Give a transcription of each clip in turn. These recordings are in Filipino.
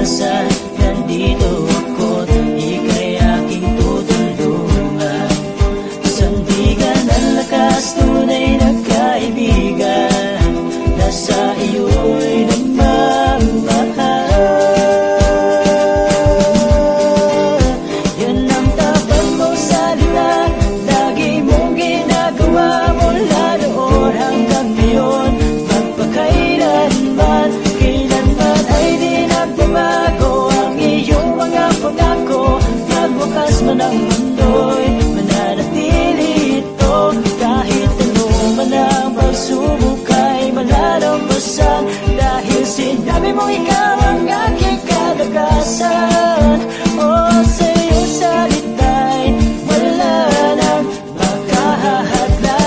kalikasan. Nandito ako't ika'y aking tutulungan. Sandigan ang lakas, tunay na kaibigan, nasa iyo'y nagmamahal. Yan ang tapat mo salita, lagi mong ginagawa mula noon hanggang ngayon. Magpakailanman, kailanman ay di nagbabago ang iyong mga pangako. Magwakas man ang mundo'y mananatili ito. Kahit ano man ang pagsubok ay malalampasan, dahil sinabi mo ikaw ang aking kalakasan. Oh, sa iyong salita'y wala nang makahahadlang.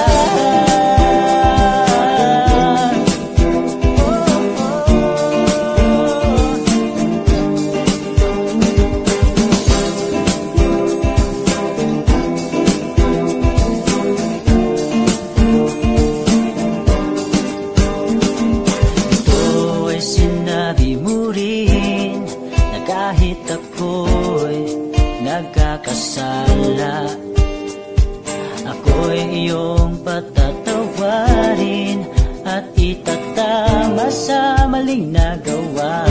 Ito ay sinabi mo rin na kahit ako'y nagkakasala, ako'y iyong patatawarin at itatama sa maling nagawa.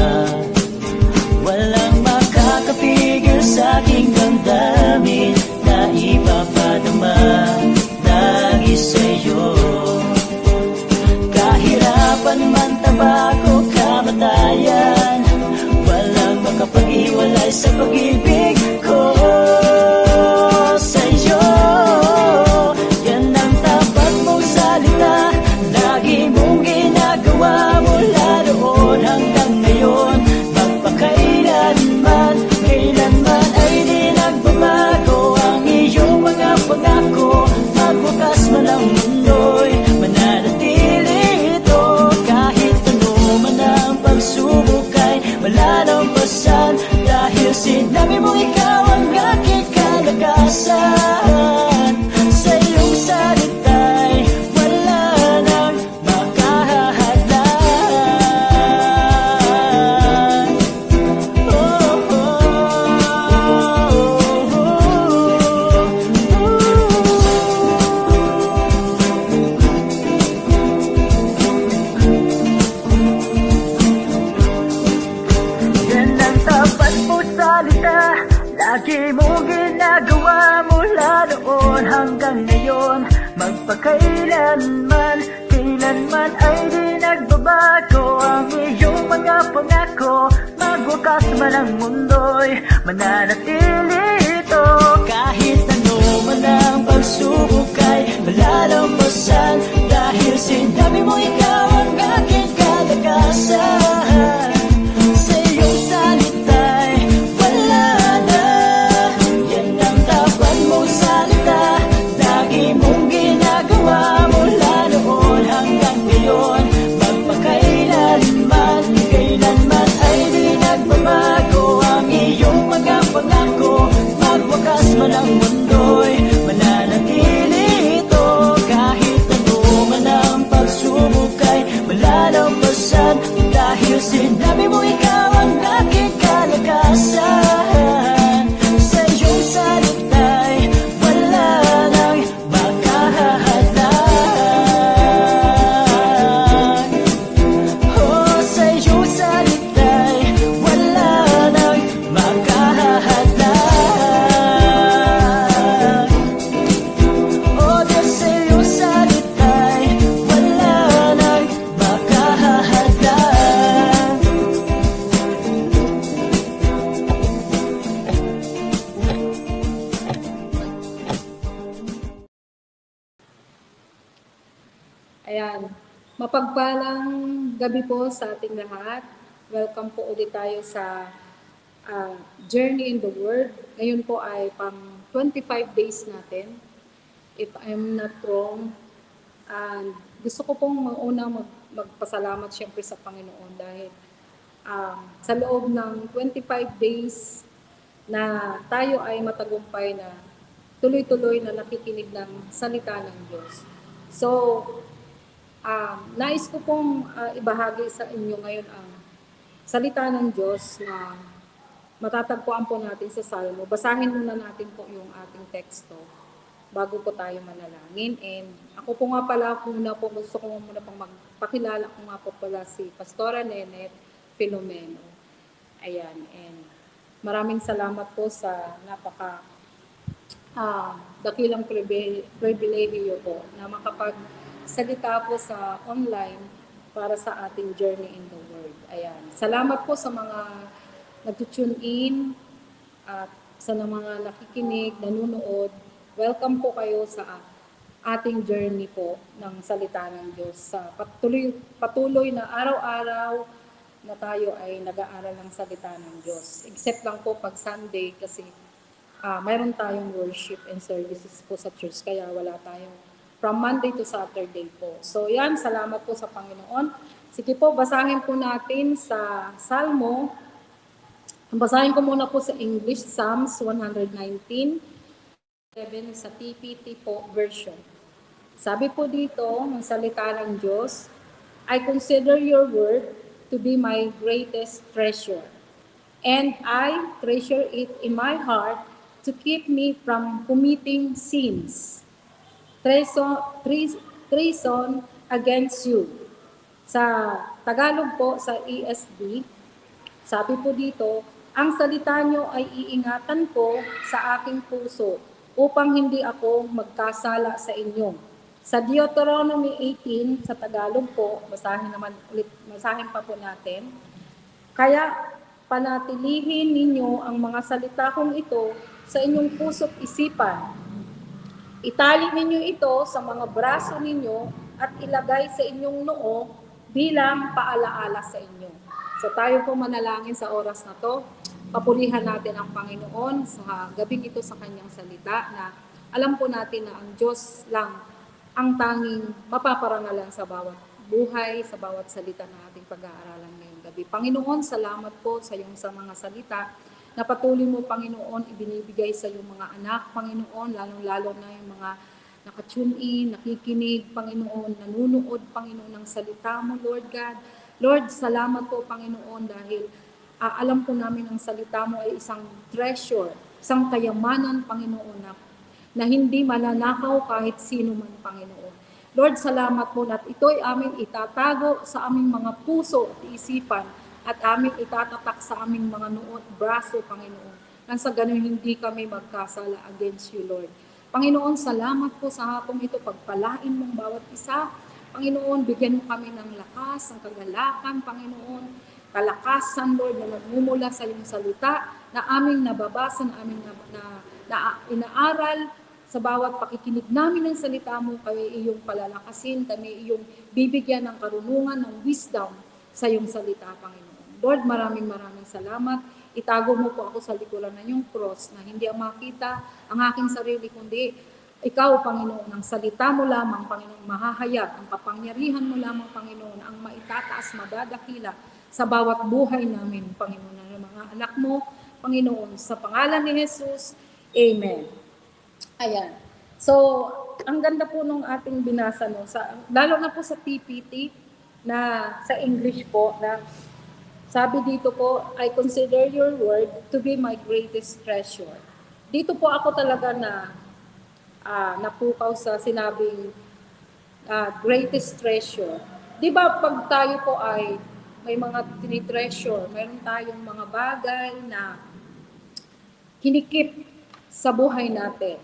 Walang makakapigil sa aking damdamin na ipapadama lagi sa'yo. Kahirapan man, tabako, kamatayan, walang makapag-iwalay sa pag-ibig ko sa'yo. Yan ang tapat mong salita, lagi mong ginagawa mula noon hanggang ngayon. Magpakailanman, kailanman ay di nagbabago ang iyong mga pangako. Magwakas man ang mundo'y mananatili ito. Kahit ano man ang pagsubok ay malalampasan, dahil sinabi mo ikaw ang aking kalakasan. Sa iyong salita'y wala nang makahahadlang. Oh, oh, yan ang tapat mo salita, lagi mong ginagawa mula noon hanggang ngayon. Magpakailanman, kailanman ay di nagbabago ang iyong mga pangako. Magwakas man ang mundo'y mananatili ito. Kahit ano man ang pagsubok ay malalampasan, dahil sinabi mo ikaw ang aking kalakasan. Sa iyong salita'y wala na. Yan ang tapat mong salita, lagi mong ginagawa mula noon hanggang ngayon. Magpakailanman, kailanman ay di nagbabago ang iyong mga pangako. Magwakas man ang mundo'y mananatili ito. Kahit ano man ang pagsubok ay malalampasan, dahil sinabi mo ikaw ang aking kalakasan. Sa iyong salita'y wala nang makahahadlang. Oh, sa iyong salita'y wala nang makahahadlang. Oh, Diyos, sa iyong salita'y wala nang makahahadlang. Ayan, mapagpalang gabi po sa ating lahat. Welcome po ulit tayo sa Journey in the Word. Ngayon po ay pang 25 days natin, if I'm not wrong. And gusto ko pong magpasalamat siyempre sa Panginoon dahil sa loob ng 25 days na tayo ay matagumpay na tuloy-tuloy na nakikinig ng salita ng Diyos. So, nais ko pong ibahagi sa inyo ngayon ang salita ng Diyos na matatagpuan po natin sa Salmo. Basahin muna natin po yung ating teksto bago po tayo manalangin. And ako po nga pala, gusto ko muna pang magpakilala ko nga po pala si Pastora Nenet Filomeno. Ayan, and maraming salamat po sa dakilang pribilehiyo po na makapagsalita po sa online para sa ating journey in the Word. Ayan. Salamat po sa mga nag-tune in at sa mga nakikinig, nanonood. Welcome po kayo sa ating journey po ng salita ng Diyos. Sa patuloy na araw-araw na tayo ay nag-aaral ng salita ng Diyos. Except lang po pag Sunday kasi mayroon tayong worship and services po sa church, kaya wala tayong from Monday to Saturday po. So yan, salamat po sa Panginoon. Sige po, basahin po natin sa Salmo. Basahin ko muna po sa English, Psalms 119, 7 sa TPT po version. Sabi po dito, ng salita ng Diyos, I consider your word to be my greatest treasure, and I treasure it in my heart to keep me from committing sins. Treason against you. Sa Tagalog po, sa ESV, sabi po dito, ang salita nyo ay iingatan ko sa aking puso upang hindi ako magkasala sa inyo. Sa Deuteronomy 18, sa Tagalog po, basahin pa po natin. Kaya panatilihin ninyo ang mga salita kong ito sa inyong puso't isipan. Itali ninyo ito sa mga braso ninyo at ilagay sa inyong noo bilang paalaala sa inyo. So tayo po manalangin sa oras na to. Papurihan natin ang Panginoon sa gabing ito sa kanyang salita na alam po natin na ang Diyos lang ang tanging mapaparangalan sa bawat buhay, sa bawat salita na ating pag-aaralan ngayong gabi. Panginoon, salamat po sa iyong sa mga salita na patuloy mo, Panginoon, ibinibigay sa iyong mga anak, Panginoon, lalong-lalo na yung mga nakatune in, nakikinig, Panginoon, nanunood, Panginoon, ng salita mo, Lord God. Lord, salamat po, Panginoon, dahil alam po namin ang salita mo ay isang treasure, isang kayamanan, Panginoon, na hindi mananakaw kahit sino man, Panginoon. Lord, salamat po na ito'y aming itatago sa aming mga puso at isipan at aming itatatak sa aming mga noo at braso, Panginoon. Nang sa ganun hindi kami magkasala against you, Lord. Panginoon, salamat po sa hapong ito. Pagpalain mong bawat isa. Panginoon, bigyan mo kami ng lakas, ng kagalakan, Panginoon. Kalakasan, Lord, na nagmumula sa iyong salita, na aming nababasa, na aming na inaaral, sa bawat pakikinig namin ng salita mo, kami iyong palalakasin, kami iyong bibigyan ng karunungan, ng wisdom sa iyong salita, Panginoon. Lord, maraming salamat. Itago mo po ako sa likuran ng iyong cross na hindi ang makita ang aking sarili, kundi ikaw, Panginoon, ang salita mo lamang, Panginoon, mahahayag, ang kapangyarihan mo lamang, Panginoon, ang maitataas, madadakila sa bawat buhay namin, Panginoon, ng mga anak mo, Panginoon, sa pangalan ni Jesus, Amen. Ayan. So, ang ganda po nung ating binasa, no? Lalo na po sa PPT, na sa English po, na sabi dito po, I consider your word to be my greatest treasure. Dito po ako talaga napukaw sa sinabing greatest treasure. Di ba pag tayo po ay may mga tinitreasure, mayroon tayong mga bagay na kinikip sa buhay natin.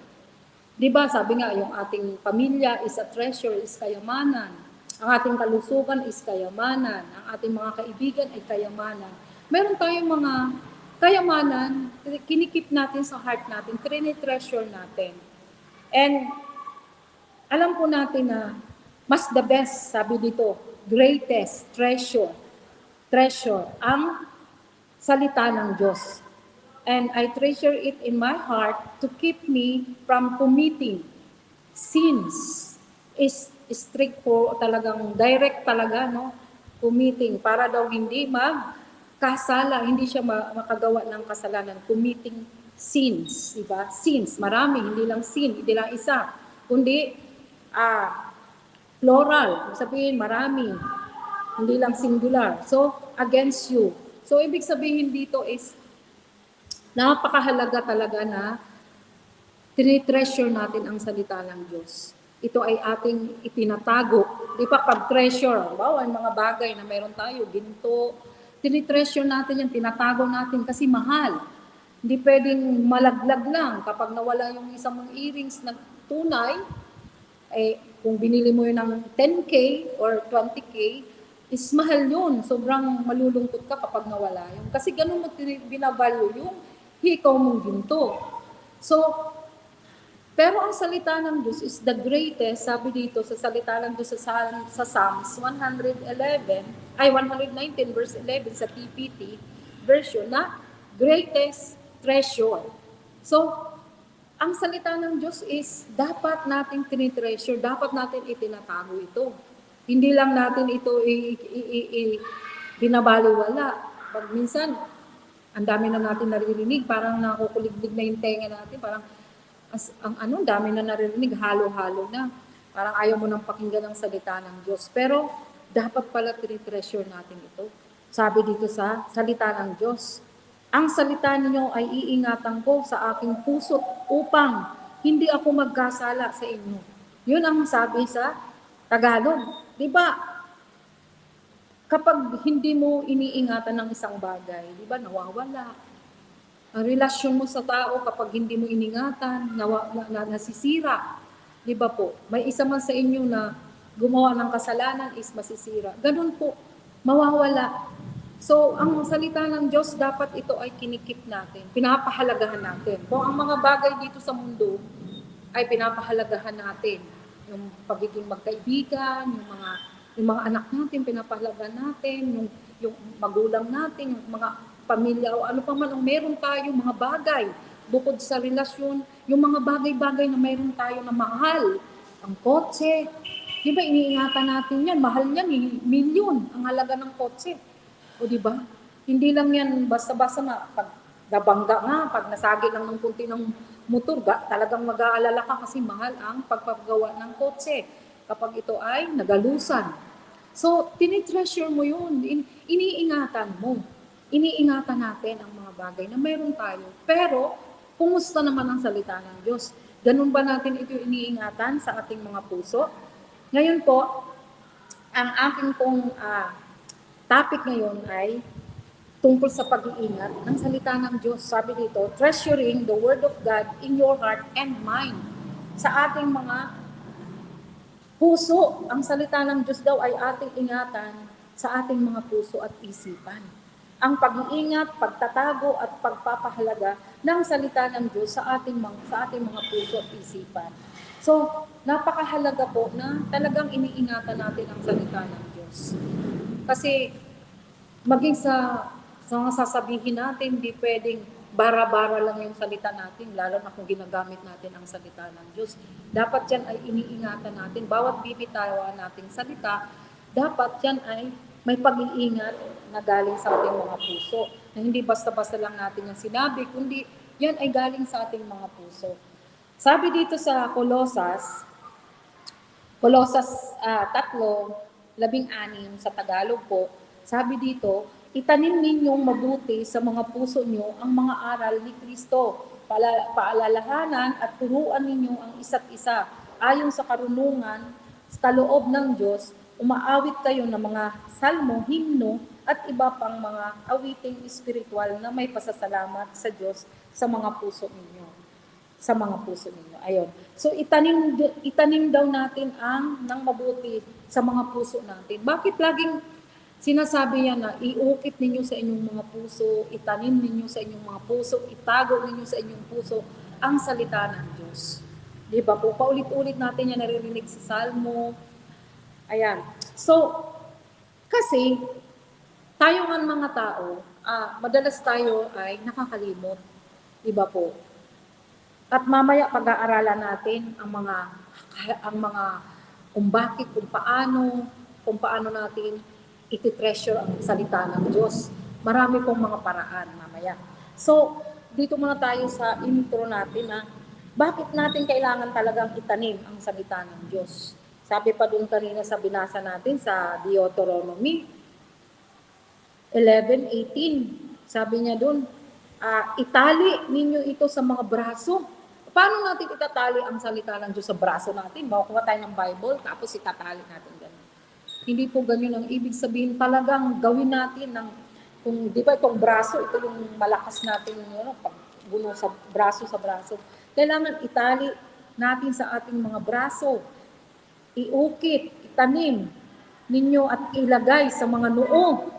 Di ba sabi nga, yung ating pamilya is a treasure, is kayamanan. Ang ating kalusugan is kayamanan. Ang ating mga kaibigan ay kayamanan. Meron tayong mga kayamanan, kinikip natin sa heart natin, treasure natin. And alam po natin na mas the best, sabi dito, greatest treasure, ang salita ng Diyos. And I treasure it in my heart to keep me from committing sins. Is strict po, talagang direct talaga, no? Committing, para daw hindi magkasala, hindi siya makagawa ng kasalanan. Committing sins, diba? Sins, marami, hindi lang sin, hindi lang isa. Kundi, plural, sabihin marami, hindi lang singular. So, against you. So, ibig sabihin dito is, napakahalaga talaga na tinitreasure natin ang salita ng Diyos. Ito ay ating itinatago. Di ba pag treasure, bawa yung mga bagay na meron tayo, ginto, tinitreasure natin yan, tinatago natin kasi mahal. Hindi pwedeng malaglag lang. Kapag nawala yung isang mong earrings na tunay, eh, kung binili mo yun ng 10K or 20K, is mahal yun. Sobrang malulungkot ka kapag nawala yun. Kasi ganun mo binavalue yung hikaw mong ginto. So, pero ang salita ng Diyos is the greatest, sabi dito sa salita ng Diyos sa Psalms 111, ay 119 verse 11 sa TPT version na greatest treasure. So, ang salita ng Diyos is dapat nating tinitreasure, dapat natin itinatago ito. Hindi lang natin ito binabaliwala. Pag minsan, ang dami na natin naririnig, parang nakukuliglig na yung tenga natin, parang ang dami na naririnig, halo-halo na. Parang ayaw mo nang pakinggan ang salita ng Diyos. Pero dapat pala tinitreasure natin ito. Sabi dito sa salita ng Diyos, ang salita ninyo ay iingatan ko sa aking puso upang hindi ako magkasala sa inyo. Yun ang sabi sa Tagalog. Di ba? Kapag hindi mo iniingatan ng isang bagay, di ba, nawawala. Ang relasyon mo sa tao kapag hindi mo iningatan, nasisira. Di ba po? May isa man sa inyo na gumawa ng kasalanan is masisira. Ganun po, mawawala. So, ang salita ng Diyos, dapat ito ay kinikip natin, pinapahalagahan natin. Kung ang mga bagay dito sa mundo ay pinapahalagahan natin, yung pagiging magkaibigan, yung mga anak natin, pinapahalagahan natin, yung magulang natin, yung mga pamilya o ano pa man ang meron tayo, mga bagay, bukod sa relasyon, yung mga bagay-bagay na meron tayo na mahal, ang kotse, di ba iniingatan natin yan, mahal yan, milyon ang halaga ng kotse. O di ba? Hindi lang yan basta-basta na pag nabangga nga, pag nasagi lang ng kunti ng motor, talagang mag-aalala ka kasi mahal ang pagpagawa ng kotse kapag ito ay nagalusan. So, tinitreasure mo yun, iniingatan mo. Iniingatan natin ang mga bagay na mayroon tayo. Pero, kumusta naman ang salita ng Diyos? Ganun ba natin ito iniingatan sa ating mga puso? Ngayon po, ang aking pong topic ngayon ay tungkol sa pag-iingat ng salita ng Diyos. Sabi dito, treasuring the Word of God in your heart and mind. Sa ating mga puso, ang salita ng Diyos daw ay ating ingatan sa ating mga puso at isipan. Ang pag-iingat, pagtatago at pagpapahalaga ng salita ng Diyos sa ating mga puso at isipan. So, napakahalaga po na talagang iniingatan natin ang salita ng Diyos. Kasi maging sa mga sasabihin natin, hindi pwedeng bara-bara lang yung salita natin, lalo na kung ginagamit natin ang salita ng Diyos. Dapat yan ay iniingatan natin. Bawat bibitawan nating salita, dapat yan ay may pag-iingat na galing sa ating mga puso. Na hindi basta-basta lang natin yung sinabi, kundi yan ay galing sa ating mga puso. Sabi dito sa Kolosas 3:16 sa Tagalog po, sabi dito, itanim ninyong mabuti sa mga puso nyo ang mga aral ni Kristo. Paalalahanan at turuan ninyo ang isa't isa ayon sa karunungan, sa kaloob ng Diyos. Umaawit kayo ng mga salmo, himno, at iba pang mga awiting espiritual na may pasasalamat sa Diyos sa mga puso ninyo. Sa mga puso ninyo. Ayun. So, itanim daw natin ng mabuti sa mga puso natin. Bakit laging sinasabi yan na iukit ninyo sa inyong mga puso, itanim ninyo sa inyong mga puso, itago ninyo sa inyong puso ang salita ng Diyos. Di ba po? Paulit-ulit natin yan naririnig sa Salmo. Ayan. So, kasi, tayo nga mga tao, madalas tayo ay nakakalimot. Di ba po? At mamaya pag-aaralan natin ang mga kung bakit, kung paano natin iti-treasure ang salita ng Diyos. Marami pong mga paraan mamaya. So, dito muna tayo sa intro natin na bakit natin kailangan talagang itanim ang salita ng Diyos. Sabi pa dun kanina sa binasa natin sa Deuteronomy 11:18. Sabi niya doon, itali ninyo ito sa mga braso. Paano natin itatali ang salita ng Diyos sa braso natin? Makukuha tayo ng Bible, tapos itatali natin ganun. Hindi po ganyan ang ibig sabihin. Talagang gawin natin ng, kung di ba itong braso, ito yung malakas natin, pagbuno sa braso. Kailangan itali natin sa ating mga braso. Iukit, itanim ninyo at ilagay sa mga noo.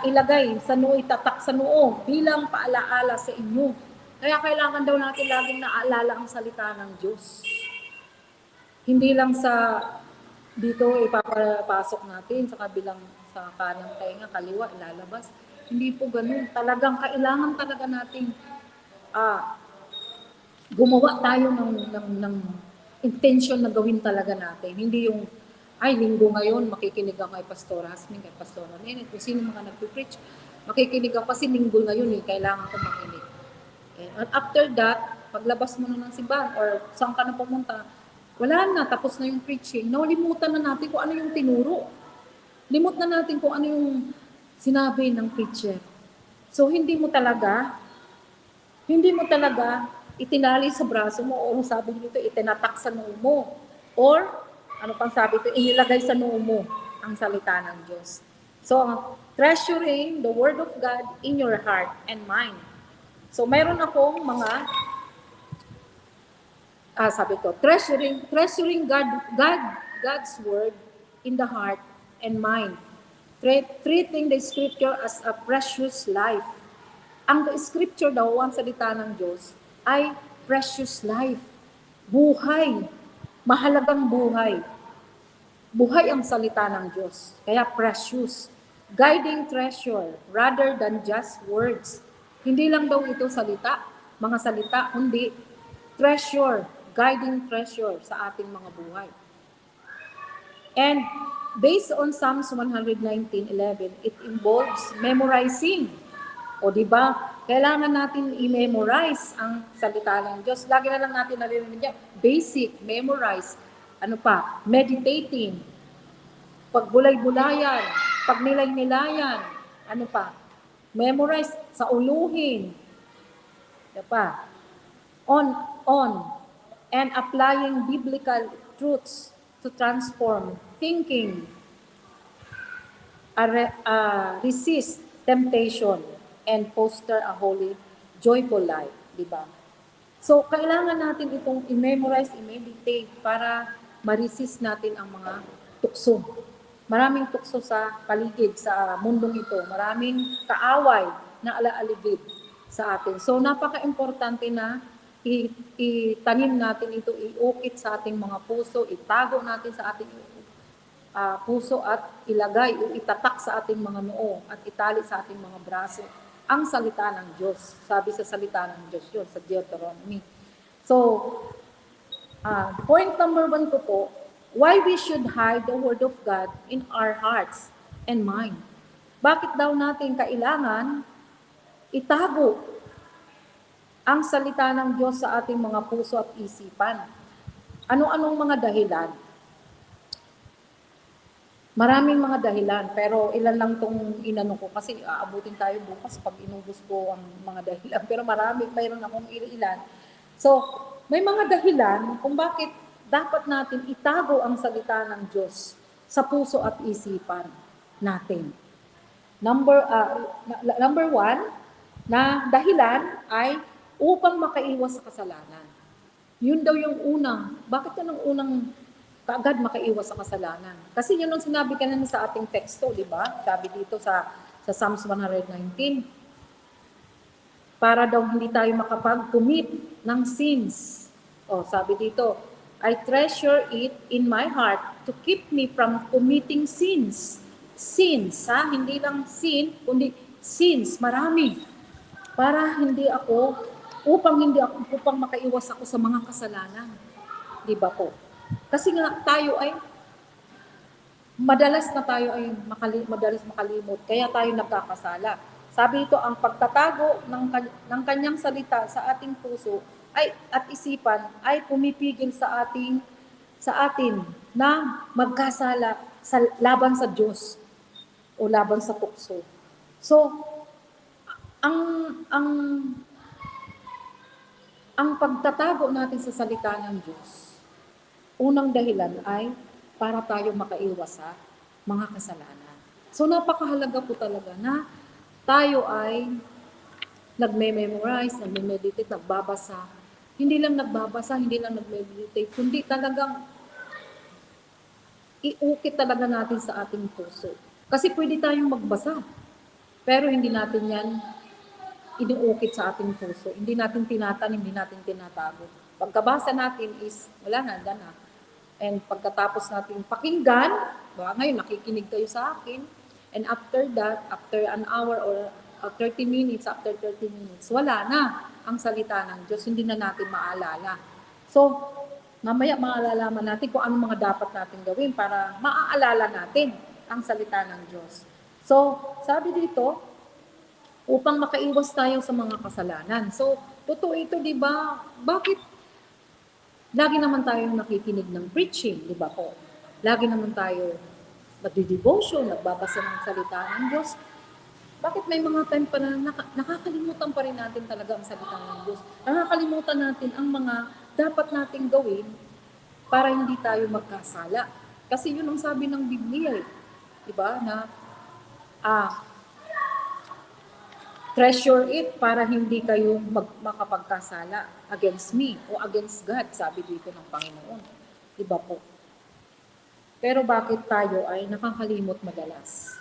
Ilagay sa noo, itatak sa noo bilang paalaala sa inyo. Kaya kailangan daw natin laging naalala ang salita ng Diyos. Hindi lang sa dito ipapasok natin sa kabilang sa kanang tenga, kaliwa, ilalabas. Hindi po ganun. Talagang kailangan talaga nating gumawa tayo ng intention na gawin talaga natin. Hindi yung, ay, linggo ngayon, makikinig ako kay Pastor Hasmin, kay Pastor Nene, kung sino mga nagpipreach, makikinig ako kasi linggo ngayon, kailangan ko makinig. And after that, paglabas mo na ng simbahan or saan ka na pumunta, wala na, tapos na yung preaching. Limutan na natin kung ano yung tinuro. Limot na natin kung ano yung sinabi ng preacher. So, hindi mo talaga itinali sa braso mo o sabi nito, itinatak sa noo mo. Or, ano pang sabi ito, inilagay sa noo mo ang salita ng Diyos. So, treasuring the Word of God in your heart and mind. So, mayroon akong mga, sabi ko, treasuring God's Word in the heart and mind. Treating the Scripture as a precious life. Ang Scripture daw, ang salita ng Diyos, ay precious life. Buhay. Mahalagang buhay. Buhay ang salita ng Diyos. Kaya precious. Guiding treasure rather than just words. Hindi lang daw ito salita, mga salita, kundi treasure, guiding treasure sa ating mga buhay. And based on Psalms 119:11, it involves memorizing. O di ba? Kailangan natin i-memorize ang salita ng Diyos. Lagi na lang natin narinig niya, basic, memorize. Ano pa? Meditating. Pagbulay-bulayan, pagnilay-nilayan. Ano pa? Memorize, sauluhin. Ano pa? On. And applying biblical truths to transform thinking. Resist temptation and foster a holy, joyful life, di ba? So, kailangan natin itong i-memorize, i-meditate para ma-resist natin ang mga tukso. Maraming tukso sa paligid, sa mundong ito. Maraming kaaway na alaaligid sa atin. So, napaka-importante na itanim natin ito, iukit sa ating mga puso, itago natin sa ating puso at ilagay o itatak sa ating mga noo at itali sa ating mga braso ang salita ng Diyos. Sabi sa salita ng Diyos yun, sa Deuteronomy. So, point number 1 ko po, why we should hide the Word of God in our hearts and mind. Bakit daw natin kailangan itago ang salita ng Diyos sa ating mga puso at isipan? Ano-anong mga dahilan? Maraming mga dahilan, pero ilan lang itong inano ko kasi aabutin tayo bukas pag inubos ko ang mga dahilan. Pero mayroon akong ilan. So, may mga dahilan kung bakit dapat natin itago ang salita ng Diyos sa puso at isipan natin. Number 1 na dahilan ay upang makaiwas sa kasalanan. Yun daw yung unang. Bakit yun ang unang kaagad makaiwas sa kasalanan? Kasi yun ang sinabi kanina sa ating teksto, di ba? Sabi dito sa Psalms 119, para daw hindi tayo makapag-commit ng sins. Sabi dito, I treasure it in my heart to keep me from committing sins. Sins, hindi lang sin, kundi sins, marami. Upang makaiwas ako sa mga kasalanan. Di ba po? Kasi nga tayo ay madalas makalimot, kaya tayo nagkakasala. Sabi ito, ang pagtatago ng kanyang salita sa ating puso at isipan ay pumipigil sa atin na magkasala laban sa Diyos. o laban sa tukso. So, ang ang ang pagtatago natin sa salita ng Diyos, unang dahilan ay para tayo makaiwas sa mga kasalanan. So napakahalaga po talaga na tayo ay nagme-memorize, nagme-meditate, nagbabasa. Hindi lang nagbabasa, hindi lang nagme-meditate, kundi talagang iukit talaga natin sa ating puso. Kasi pwede tayong magbasa, pero hindi natin yan inuukit sa ating puso. Hindi natin tinatanim, hindi natin tinatago. Pagkabasa natin is, wala na, dyan na. And pagkatapos natin pakinggan, ngayon nakikinig kayo sa akin, and after that, after an hour or 30 minutes, after 30 minutes, wala na ang salita ng Diyos, hindi na natin maalala. So, mamaya maalalaman natin kung anong mga dapat natin gawin para maaalala natin ang salita ng Diyos. So, sabi dito, upang makaiwas tayo sa mga kasalanan. So, totoo ito, di ba? Bakit lagi naman tayo nakikinig ng preaching, di ba po? Lagi naman tayo nagdi-devotion, nagbabasa ng salita ng Diyos. Bakit may mga time pa na nakakalimutan pa rin natin talaga ang salita ng Diyos? Nakakalimutan natin ang mga dapat nating gawin para hindi tayo magkasala. Kasi yun ang sabi ng Biblia, di ba? Na, treasure it para hindi kayo makapagkasala against me o against God, sabi dito ng Panginoon. Diba po? Pero bakit tayo ay nakakalimot madalas?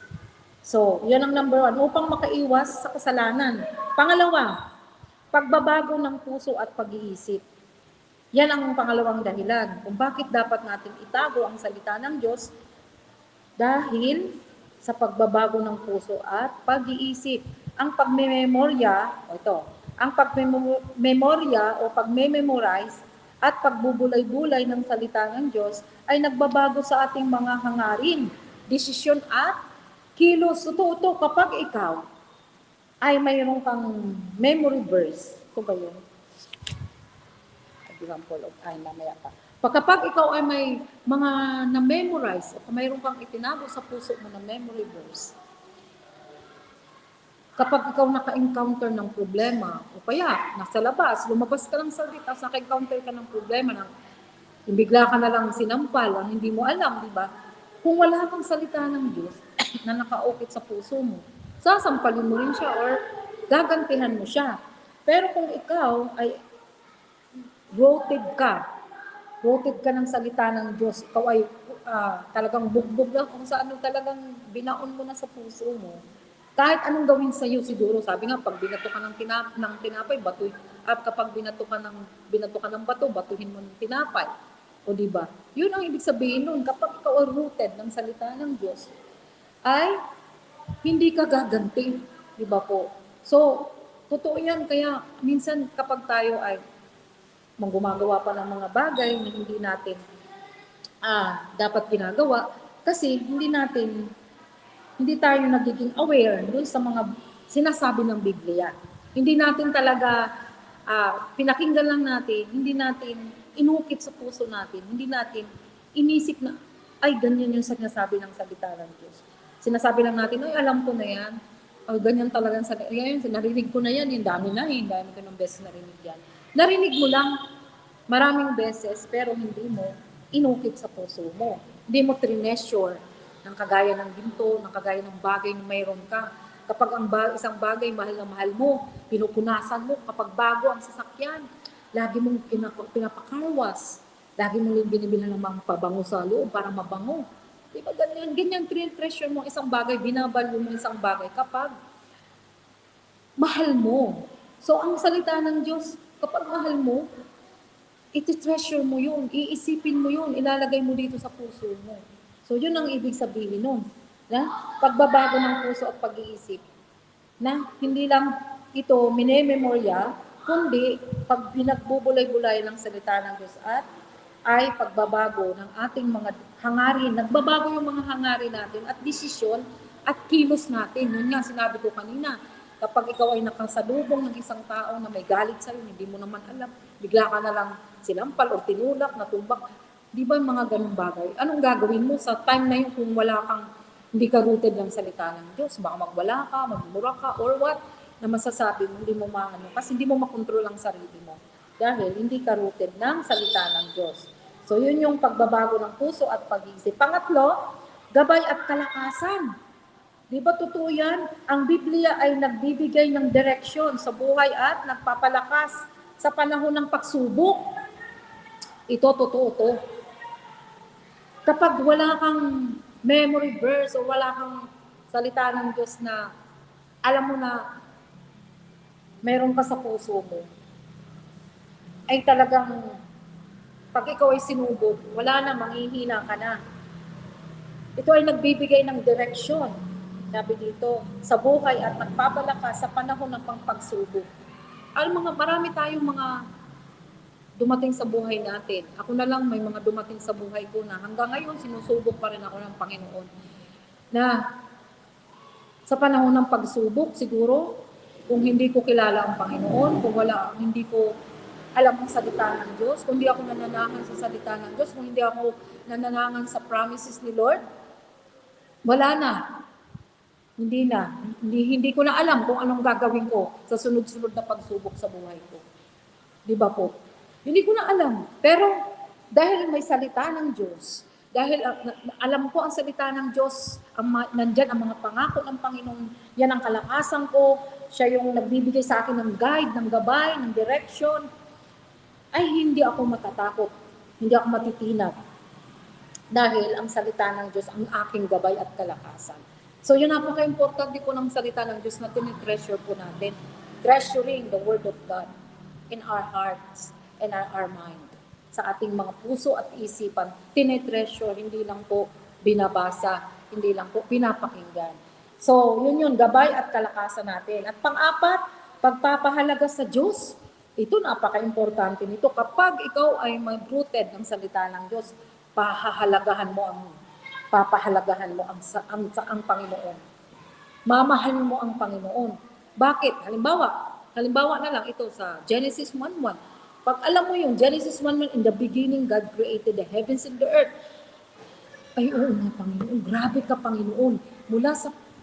So, yan ang number 1, upang makaiwas sa kasalanan. Pangalawa, pagbabago ng puso at pag-iisip. Yan ang pangalawang dahilan kung bakit dapat natin itago ang salita ng Diyos, dahil sa pagbabago ng puso at pag-iisip. Ang pagmememorya, ang pagmemorya o pagmememorize at pagbubulay-bulay ng salita ng Diyos ay nagbabago sa ating mga hangarin, desisyon at kilos. Totoo kapag ikaw ay mayroon kang memory verse. Ito ba yun? Example of, mamaya pa. Kapag ikaw ay may mga na-memorize o mayroon kang itinago sa puso mo na memory verse, kapag ikaw naka-encounter ng problema, o kaya nasa labas, lumabas ka lang sa dito, naka-encounter ka ng problema, bigla ka na lang sinampal, hindi mo alam, di ba? Kung wala kang salita ng Diyos na nakaukit sa puso mo, sasampalin mo rin siya or gagantihan mo siya. Pero kung ikaw ay rooted ka ng salita ng Diyos, ikaw ay talagang bugbog na kung saan talagang binaon mo na sa puso mo, kahit anong gawin sa iyo siguro, sabi nga, pag binato ka ng tinapay, batoy. At kapag binato ka ng bato, batuhin mo ng tinapay. O di ba? Yun ang ibig sabihin nun. Kapag ikaw ay rooted ng salita ng Diyos, ay hindi ka gaganti. Di ba po? So, totoo yan. Kaya minsan kapag tayo ay gumagawa pa ng mga bagay na hindi natin dapat ginagawa, kasi hindi tayo nagiging aware dun sa mga sinasabi ng Biblia. Hindi natin talaga pinakinggan lang natin, hindi natin inukit sa puso natin, hindi natin inisip na, ay, ganyan yung sinasabi ng salita ng Diyos. Sinasabi lang natin, ay, alam ko na yan. Ganyan talagang narinig ko na yan, yung dami ko ng beses narinig yan. Narinig mo lang maraming beses, pero hindi mo inukit sa puso mo. Hindi mo treasure ng kagaya ng ginto, ng kagaya ng bagay na mayroon ka. Kapag isang bagay mahal na mahal mo, pinupunasan mo, kapag bago ang sasakyan, lagi mong pinapakarwas, lagi mong binibilhan ng mga pabango sa loob para mabango. Diba ganyan treasure mo isang bagay, binavalue mo isang bagay kapag mahal mo. So ang salita ng Diyos, kapag mahal mo, iti-treasure mo yun, iisipin mo yun, ilalagay mo dito sa puso mo. So, yun ang ibig sabihin nun. Na? Pagbabago ng puso at pag-iisip. Na hindi lang ito minememorya, kundi pag pinagbubulay-bulay ng salita ng Diyos at ay pagbabago ng ating mga hangarin. Nagbabago yung mga hangarin natin at desisyon at kilos natin. Yun nga sinabi ko kanina. Kapag ikaw ay nakasalubong ng isang tao na may galit sa'yo, hindi mo naman alam, bigla ka na lang sinampal o tinulak, natumbak. Di ba yung mga ganung bagay? Anong gagawin mo sa time na yun kung wala kang hindi ka rooted ng salita ng Diyos, baka magwala ka, magmura ka, or what, na masasabi mo, hindi mo maano, kasi hindi mo makontrol ang sarili mo. Dahil hindi ka rooted ng salita ng Diyos. So, yun yung pagbabago ng puso at pag-iisip. Pangatlo, gabay at kalakasan. Di ba totoo yan? Ang Biblia ay nagbibigay ng direksyon sa buhay at nagpapalakas sa panahon ng pagsubok. Ito, totoo to. Kapag wala kang memory verse o wala kang salita ng Diyos na alam mo na meron ka sa puso mo, ay talagang pag ikaw ay sinubok, wala na, manghihina ka na. Ito ay nagbibigay ng direksyon, sabi dito, sa buhay at nagpapalakas sa panahon ng pagsubok. Marami tayong mga dumating sa buhay natin. Ako na lang may mga dumating sa buhay ko na hanggang ngayon sinusubok pa rin ako ng Panginoon. Na sa panahon ng pagsubok, siguro, kung hindi ko kilala ang Panginoon, kung hindi ko alam ang salita ng Diyos, kung hindi ako nananahan sa salita ng Diyos, kung hindi ako nananahan sa promises ni Lord, wala na. Hindi ko na alam kung anong gagawin ko sa sunod-sunod na pagsubok sa buhay ko. Di ba po? Hindi ko na alam. Pero dahil may salita ng Diyos, dahil alam ko ang salita ng Diyos, nandyan ang mga pangako ng Panginoon, yan ang kalakasan ko, siya yung nagbibigay sa akin ng guide, ng gabay, ng direction, ay hindi ako matatakot, hindi ako matitinag. Dahil ang salita ng Diyos ang aking gabay at kalakasan. So yun napaka-importante po ng salita ng Diyos na tinitreasure po natin. Treasuring the Word of God in our hearts and our mind. Sa ating mga puso at isipan, tinitreasure, hindi lang po binabasa, hindi lang po pinapakinggan. So yun, gabay at kalakasan natin. At pang-apat, pagpapahalaga sa Diyos. Ito napaka-importante nito. Kapag ikaw ay may rooted ng salita ng Diyos, papahalagahan mo ang Panginoon. Mamahalin mo ang Panginoon. Bakit? Halimbawa na lang ito sa Genesis 1:1. Pag alam mo yung Genesis 1:1, in the beginning, God created the heavens and the earth. Ay, oo nga, Panginoon. Grabe ka, Panginoon.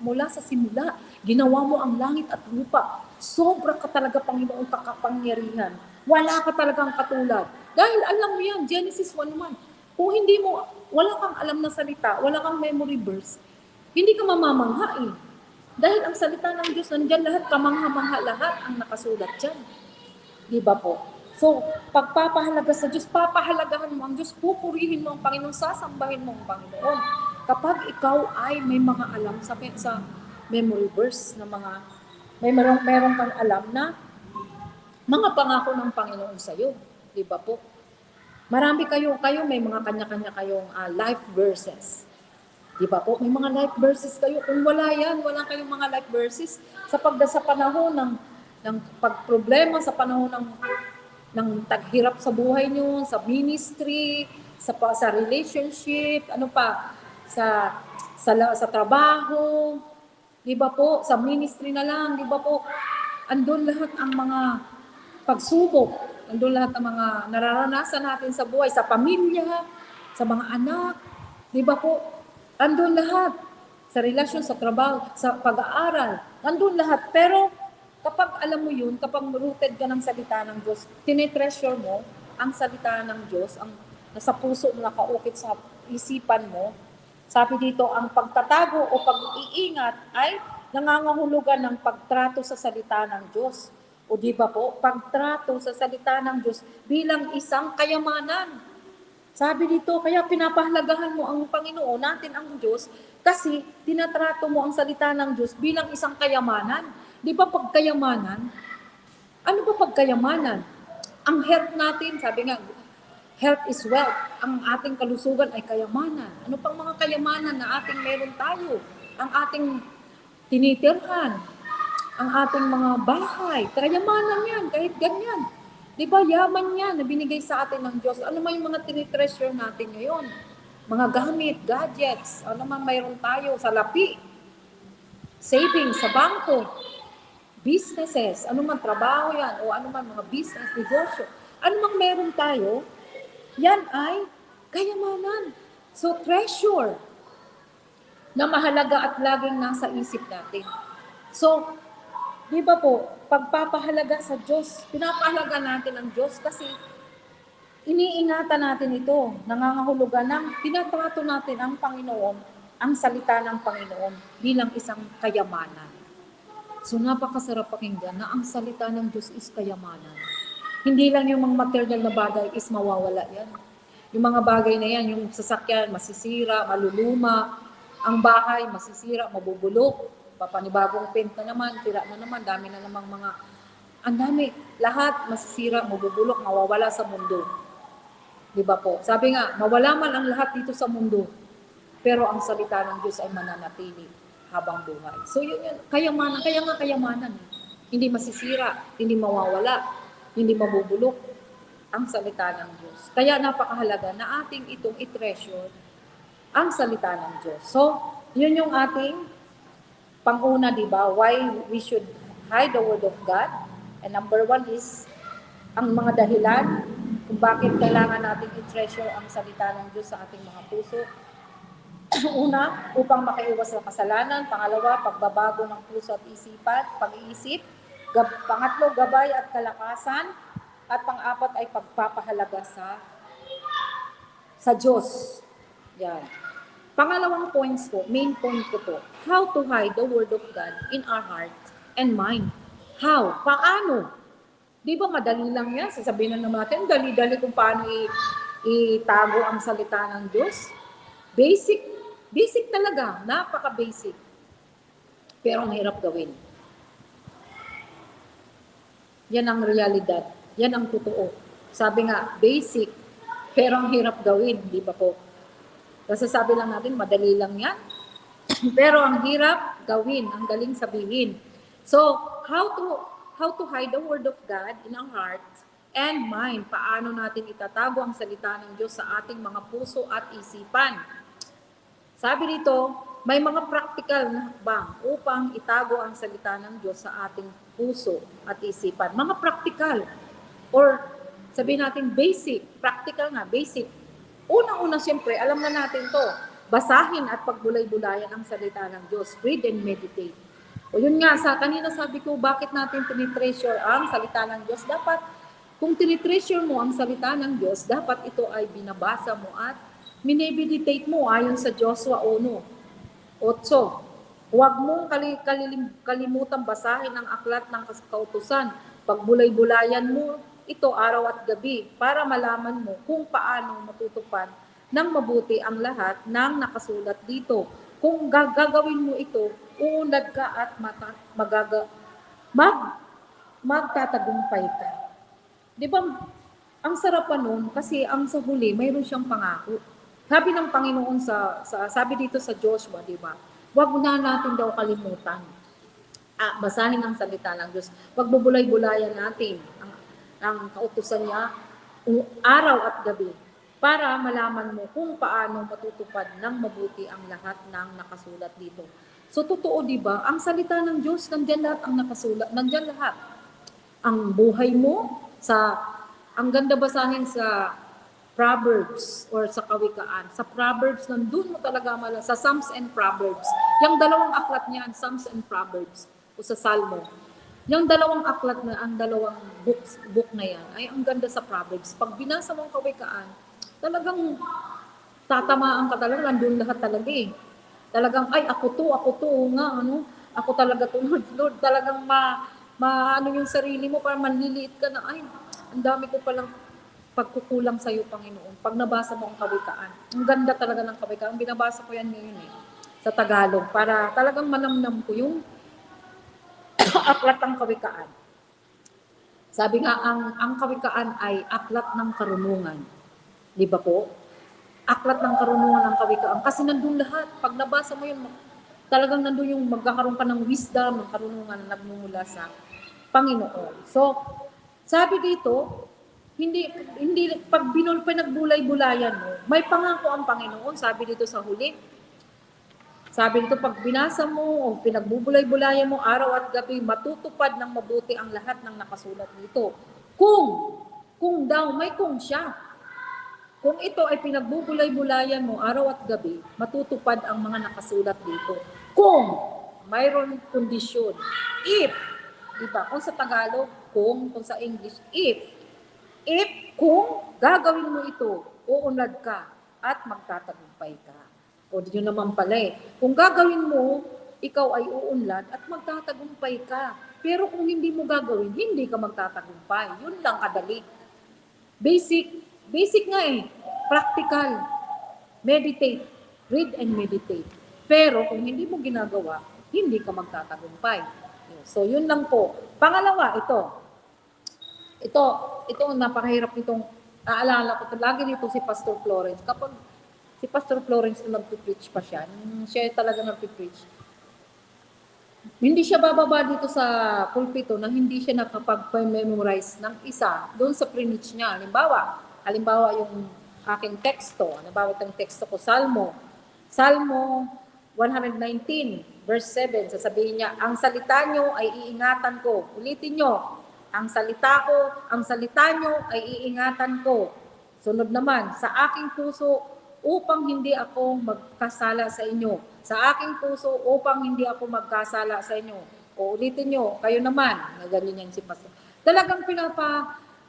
Mula sa simula, ginawa mo ang langit at lupa. Sobra ka talaga, Panginoon, kakapangyarihan. Wala ka talagang katulad. Dahil alam mo yan, Genesis 1:1. Kung wala kang alam na salita, wala kang memory verse, hindi ka mamamangha eh. Dahil ang salita ng Diyos, nandyan lahat, kamangha-mangha lahat ang nakasulat dyan. Di ba po? So, pagpapahalaga sa Diyos, papahalagahan mo ang Diyos, pupurihin mo ang Panginoon, sasambahin mo ang Panginoon. Kapag ikaw ay may mga alam sa memory verse na meron kang alam na mga pangako ng Panginoon sa iyo. Di ba po? Marami kayo may mga kanya-kanya kayong life verses. Di ba po? May mga life verses kayo. Kung wala kayong mga life verses, sa panahon ng pagproblema, sa panahon ng taghirap sa buhay nyo, sa ministry, sa relationship, sa trabaho, di ba po? Sa ministry na lang, di ba po? Andun lahat ang mga pagsubok. Andun lahat ang mga nararanasan natin sa buhay, sa pamilya, sa mga anak. Di ba po? Andun lahat. Sa relasyon, sa trabaho, sa pag-aaral. Andun lahat. Pero kapag alam mo yun, kapag rooted ka ng salita ng Diyos, tinitreasure mo ang salita ng Diyos, ang nasa puso mo, nakaukit sa isipan mo. Sabi dito, ang pagtatago o pag-iingat ay nangangahulugan ng pagtrato sa salita ng Diyos. O di ba po, pagtrato sa salita ng Diyos bilang isang kayamanan. Sabi dito, kaya pinapahalagahan mo ang Panginoon natin, ang Diyos, kasi tinatrato mo ang salita ng Diyos bilang isang kayamanan. Di ba pagkayamanan? Ano ba pagkayamanan? Ang health natin, sabi nga, health is wealth. Ang ating kalusugan ay kayamanan. Ano pang mga kayamanan na ating meron tayo? Ang ating tinitirhan, ang ating mga bahay, kayamanan yan, kahit ganyan. Di ba, yaman yan na binigay sa atin ng Diyos. Ano man yung mga tinitreasure natin ngayon? Mga gamit, gadgets, ano man mayroon tayo, salapi, savings sa bangko, businesses, ano man trabaho yan, o ano man mga business, negosyo, ano man meron tayo, yan ay kayamanan. So, treasure. na mahalaga at laging nasa isip natin. So, di ba po, pagpapahalaga sa Diyos, pinapahalaga natin ang Diyos kasi iniingatan natin ito, nangangahulugan ng tinatrato natin ang Panginoon, ang salita ng Panginoon bilang isang kayamanan. So napakasarap pakinggan na ang salita ng Diyos is kayamanan. Hindi lang yung mga material na bagay is mawawala yan. Yung mga bagay na yan, yung sasakyan, masisira, maluluma, ang bahay, masisira, mabubulok, papanibagong paint na naman, tira na naman, dami na namang mga, ang dami, lahat masisira, mabubulok, mawawala sa mundo. Di ba po? Sabi nga, mawala man ang lahat dito sa mundo, pero ang salita ng Diyos ay mananatili habang buhay. So yun, kayamanan, kaya nga kayamanan. Hindi masisira, hindi mawawala, hindi mabubulok ang salita ng Diyos. Kaya napakahalaga na ating itong i-treasure ang salita ng Diyos. So, yun yung ating panguna, di ba? Why we should hide the Word of God. And number 1 is ang mga dahilan kung bakit kailangan natin i-treasure ang salita ng Diyos sa ating mga puso. Una, upang makaiwas sa kasalanan. Pangalawa, pagbabago ng puso at isipan, pag-iisip. Pangatlo, gabay at kalakasan. At pang-apat ay pagpapahalaga sa Diyos. Yan. Pangalawang points po, main point ko to, how to hide the Word of God in our heart and mind. How? Paano? Di ba madali lang yan? Sasabihin na naman natin, dali-dali kung paano itago ang salita ng Diyos. Basic talaga, napaka-basic. Pero ang hirap gawin. Yan ang realidad. Yan ang totoo. Sabi nga, basic, pero ang hirap gawin, di ba po? Kasi sabi lang natin, madali lang yan. Pero ang hirap gawin, ang galing sabihin. So, how to hide the Word of God in our heart and mind. Paano natin itatago ang salita ng Diyos sa ating mga puso at isipan. Sabi dito, may mga practical na hakbang upang itago ang salita ng Diyos sa ating puso at isipan. Mga practical. Or sabihin natin basic. Practical nga, basic. Unang-una siyempre, alam na natin to. Basahin at pagbulay-bulayan ang salita ng Diyos. Read and meditate. O yun nga, kanina sabi ko, bakit natin tinitreasure ang salita ng Diyos? Dapat, kung tinitreasure mo ang salita ng Diyos, dapat ito ay binabasa mo at minimeditate mo ayon sa Joshua 1:8. Huwag mong kalimutang basahin ang aklat ng kautusan. Pagbulay-bulayan mo ito araw at gabi para malaman mo kung paano matutupad ng mabuti ang lahat ng nakasulat dito. Kung gagawin mo ito, uunlad ka at magtatagumpay ka. Di ba, ang sarap pa nun kasi ang sa huli, mayroon siyang pangako. Sabi ng Panginoon sabi dito sa Joshua, di ba? Huwag na natin daw kalimutan. Basahin ang salita ng Diyos. Huwag bubulay-bulayan natin ang kautusan niya araw at gabi para malaman mo kung paano matutupad ng mabuti ang lahat ng nakasulat dito. So totoo, di ba? Ang salita ng Diyos, nandiyan lahat ang nakasulat, nandiyan lahat. Ang buhay mo, ang ganda basahin sa Proverbs or sa Kawikaan. Sa Proverbs, nandun mo talaga sa Psalms and Proverbs. Yung dalawang aklat niyan, Psalms and Proverbs, o sa Salmo. Yung dalawang aklat na, ang dalawang book na yan, ay ang ganda sa Proverbs. Pag binasa mo ang Kawikaan, talagang tatamaan ka talaga, nandun lahat talaga eh. Talagang, ay, ako to, nga, ako talaga to, Lord, talagang ano yung sarili mo, para manliliit ka na, ay, ang dami ko palang pagkukulang sa iyo, Panginoon. Pag nabasa mo ang Kawikaan, ang ganda talaga ng Kawikaan. Binabasa ko yan ngayon sa Tagalog, para talagang manamnam ko yung aklat ng Kawikaan. Sabi nga, ang Kawikaan ay aklat ng karunungan. Di ba po? Aklat ng karunungan ng Kawikaan. Kasi nandun lahat. Pag nabasa mo yun, talagang nandun yung magkakaroon ka ng wisdom, ng karunungan na nagmumula sa Panginoon. So, sabi dito, hindi pag pinagbulay-bulayan mo, may pangako ang Panginoon, sabi dito sa huli. Sabi dito, pag binasa mo o pinagbubulay-bulayan mo araw at gabi, matutupad ng mabuti ang lahat ng nakasulat dito. Kung daw, may kung siya. Kung ito ay pinagbubulay-bulayan mo araw at gabi, matutupad ang mga nakasulat dito. Kung mayroon kondisyon, if, di ba? Kung sa Tagalog, kung sa English, if kung gagawin mo ito, uunlad ka at magtatagumpay ka. O di yun naman pala eh. Kung gagawin mo, ikaw ay uunlad at magtatagumpay ka. Pero kung hindi mo gagawin, hindi ka magtatagumpay. Yun lang kadali. Basic nga eh. Practical. Meditate. Read and meditate. Pero kung hindi mo ginagawa, hindi ka magtatagumpay. So yun lang po. Pangalawa, ito napakahirap nitong naalala ko. Lagi nito si Pastor Florence. Kapag si Pastor Florence na nagpipreach pa siya, siya talaga nagpipreach. Hindi siya bababa dito sa pulpito na hindi siya nakapag-memorize ng isa doon sa preach niya. Halimbawa yung aking teksto. Halimbawa itong teksto ko, Salmo 119, verse 7. Sasabihin niya, ang salita nyo ay iingatan ko. Ulitin nyo, ang salita nyo ay iingatan ko. Sunod naman, sa aking puso upang hindi ako magkasala sa inyo. Sa aking puso upang hindi ako magkasala sa inyo. O ulitin nyo, kayo naman, na ganyan yan si Pastor. Talagang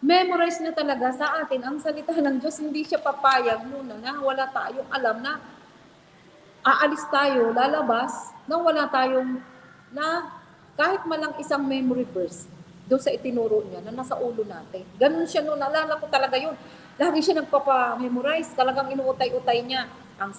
memorize na talaga sa atin ang salita ng Diyos. Hindi siya papayag muna na wala tayong alam na aalis tayo, lalabas, na wala tayong, na kahit malang isang memory verse doon sa itinuro niya na nasa ulo natin. Ganun siya noon, naalala ko talaga yun. Lagi siya nagpapa-memorize, talagang inuutay-utay niya. Ang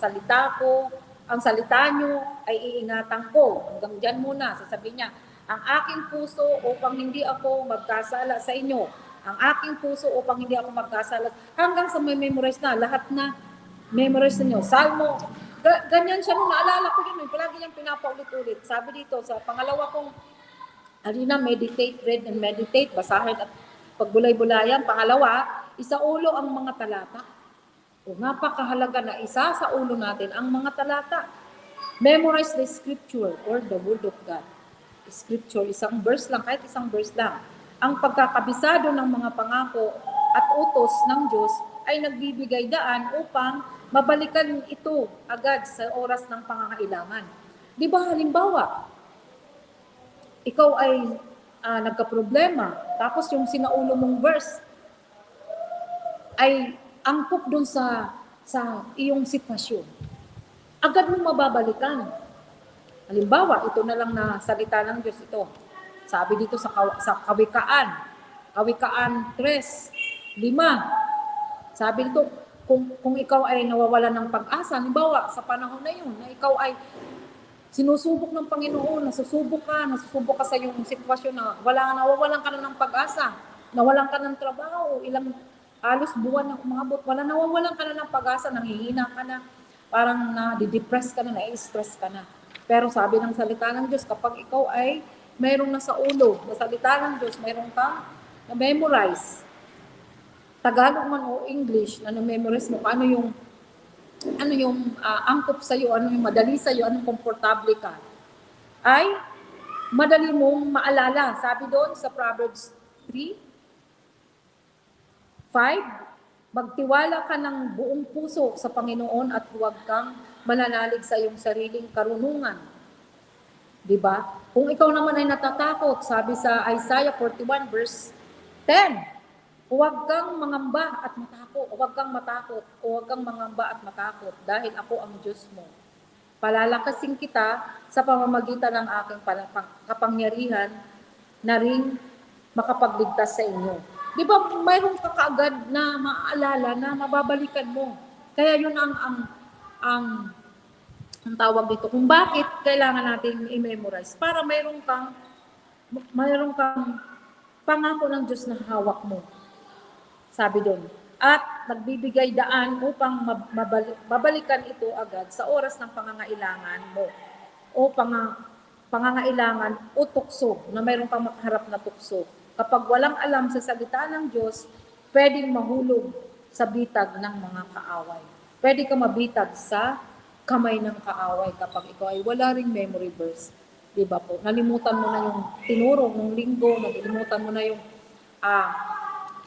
salita nyo ay iingatan ko. Hanggang dyan muna, sasabihin niya, ang aking puso upang hindi ako magkasala sa inyo. Ang aking puso upang hindi ako magkasala. Hanggang sa may memorize na, lahat na memorize niyo. Salmo, ganyan siya nung naalala ko yun. Palagi niyang pinapaulit-ulit. Sabi dito, sa pangalawa kong meditate, read and meditate, basahin at pagbulay-bulayan. Pangalawa, isaulo ang mga talata. O napakahalaga na isa sa ulo natin ang mga talata. Memorize the scripture or the word of God. Scripture, isang verse lang, kahit isang verse lang. Ang pagkakabisado ng mga pangako at utos ng Diyos ay nagbibigay daan upang mabalikan ito agad sa oras ng pangangailangan. Di ba halimbawa, ikaw ay nagka-problema, tapos yung sinaulo mong verse ay angkop dun sa iyong sitwasyon. Agad mo mababalikan. Halimbawa, ito na lang na salita ng Diyos ito. Sabi dito sa Kawikaan 3:5. Sabi dito, kung ikaw ay nawawalan ng pag-asa, halimbawa sa panahon na yun, na ikaw ay sinusubok ng Panginoon, nasusubok ka sa iyong sitwasyon na nawawalan ka na ng pag-asa, nawalan ka ng trabaho, halos buwan na umabot, nawawalan ka na ng pag-asa, nanghihina ka na, parang na-depress ka na, na-stress ka na. Pero sabi ng salita ng Diyos, kapag ikaw ay mayroong nasa ulo, na salita ng Diyos, mayroong kang na-memorize, Tagalog man o English, na na-memorize mo, ano yung angkop sa'yo, ano yung madali sa'yo, anong komportable ka, ay madali mong maalala. Sabi doon sa Proverbs 3:5, magtiwala ka ng buong puso sa Panginoon at huwag kang mananalig sa iyong sariling karunungan. Diba? Kung ikaw naman ay natatakot, sabi sa Isaiah 41 verse 10, huwag kang mangamba at matakot, huwag kang mangamba at matakot, dahil ako ang Diyos mo. Palalakasin kita sa pamamagitan ng aking kapangyarihan na ring makapagligtas sa inyo. Di ba mayroong ka kaagad na maaalala na mababalikan mo? Kaya yun ang tawag dito. Kung bakit kailangan natin i-memorize? Para mayroong kang pangako ng Diyos na hawak mo. Sabi doon. At nagbibigay daan upang mabalikan ito agad sa oras ng pangangailangan mo. O pangangailangan o tukso, na mayroong kang makaharap na tukso. Kapag walang alam sa salita ng Diyos, pwedeng mahulog sa bitag ng mga kaaway. Pwede ka mabitag sa kamay ng kaaway kapag ikaw ay wala ring memory verse. Diba po? Nalimutan mo na yung tinuro ng linggo, nalimutan mo na yung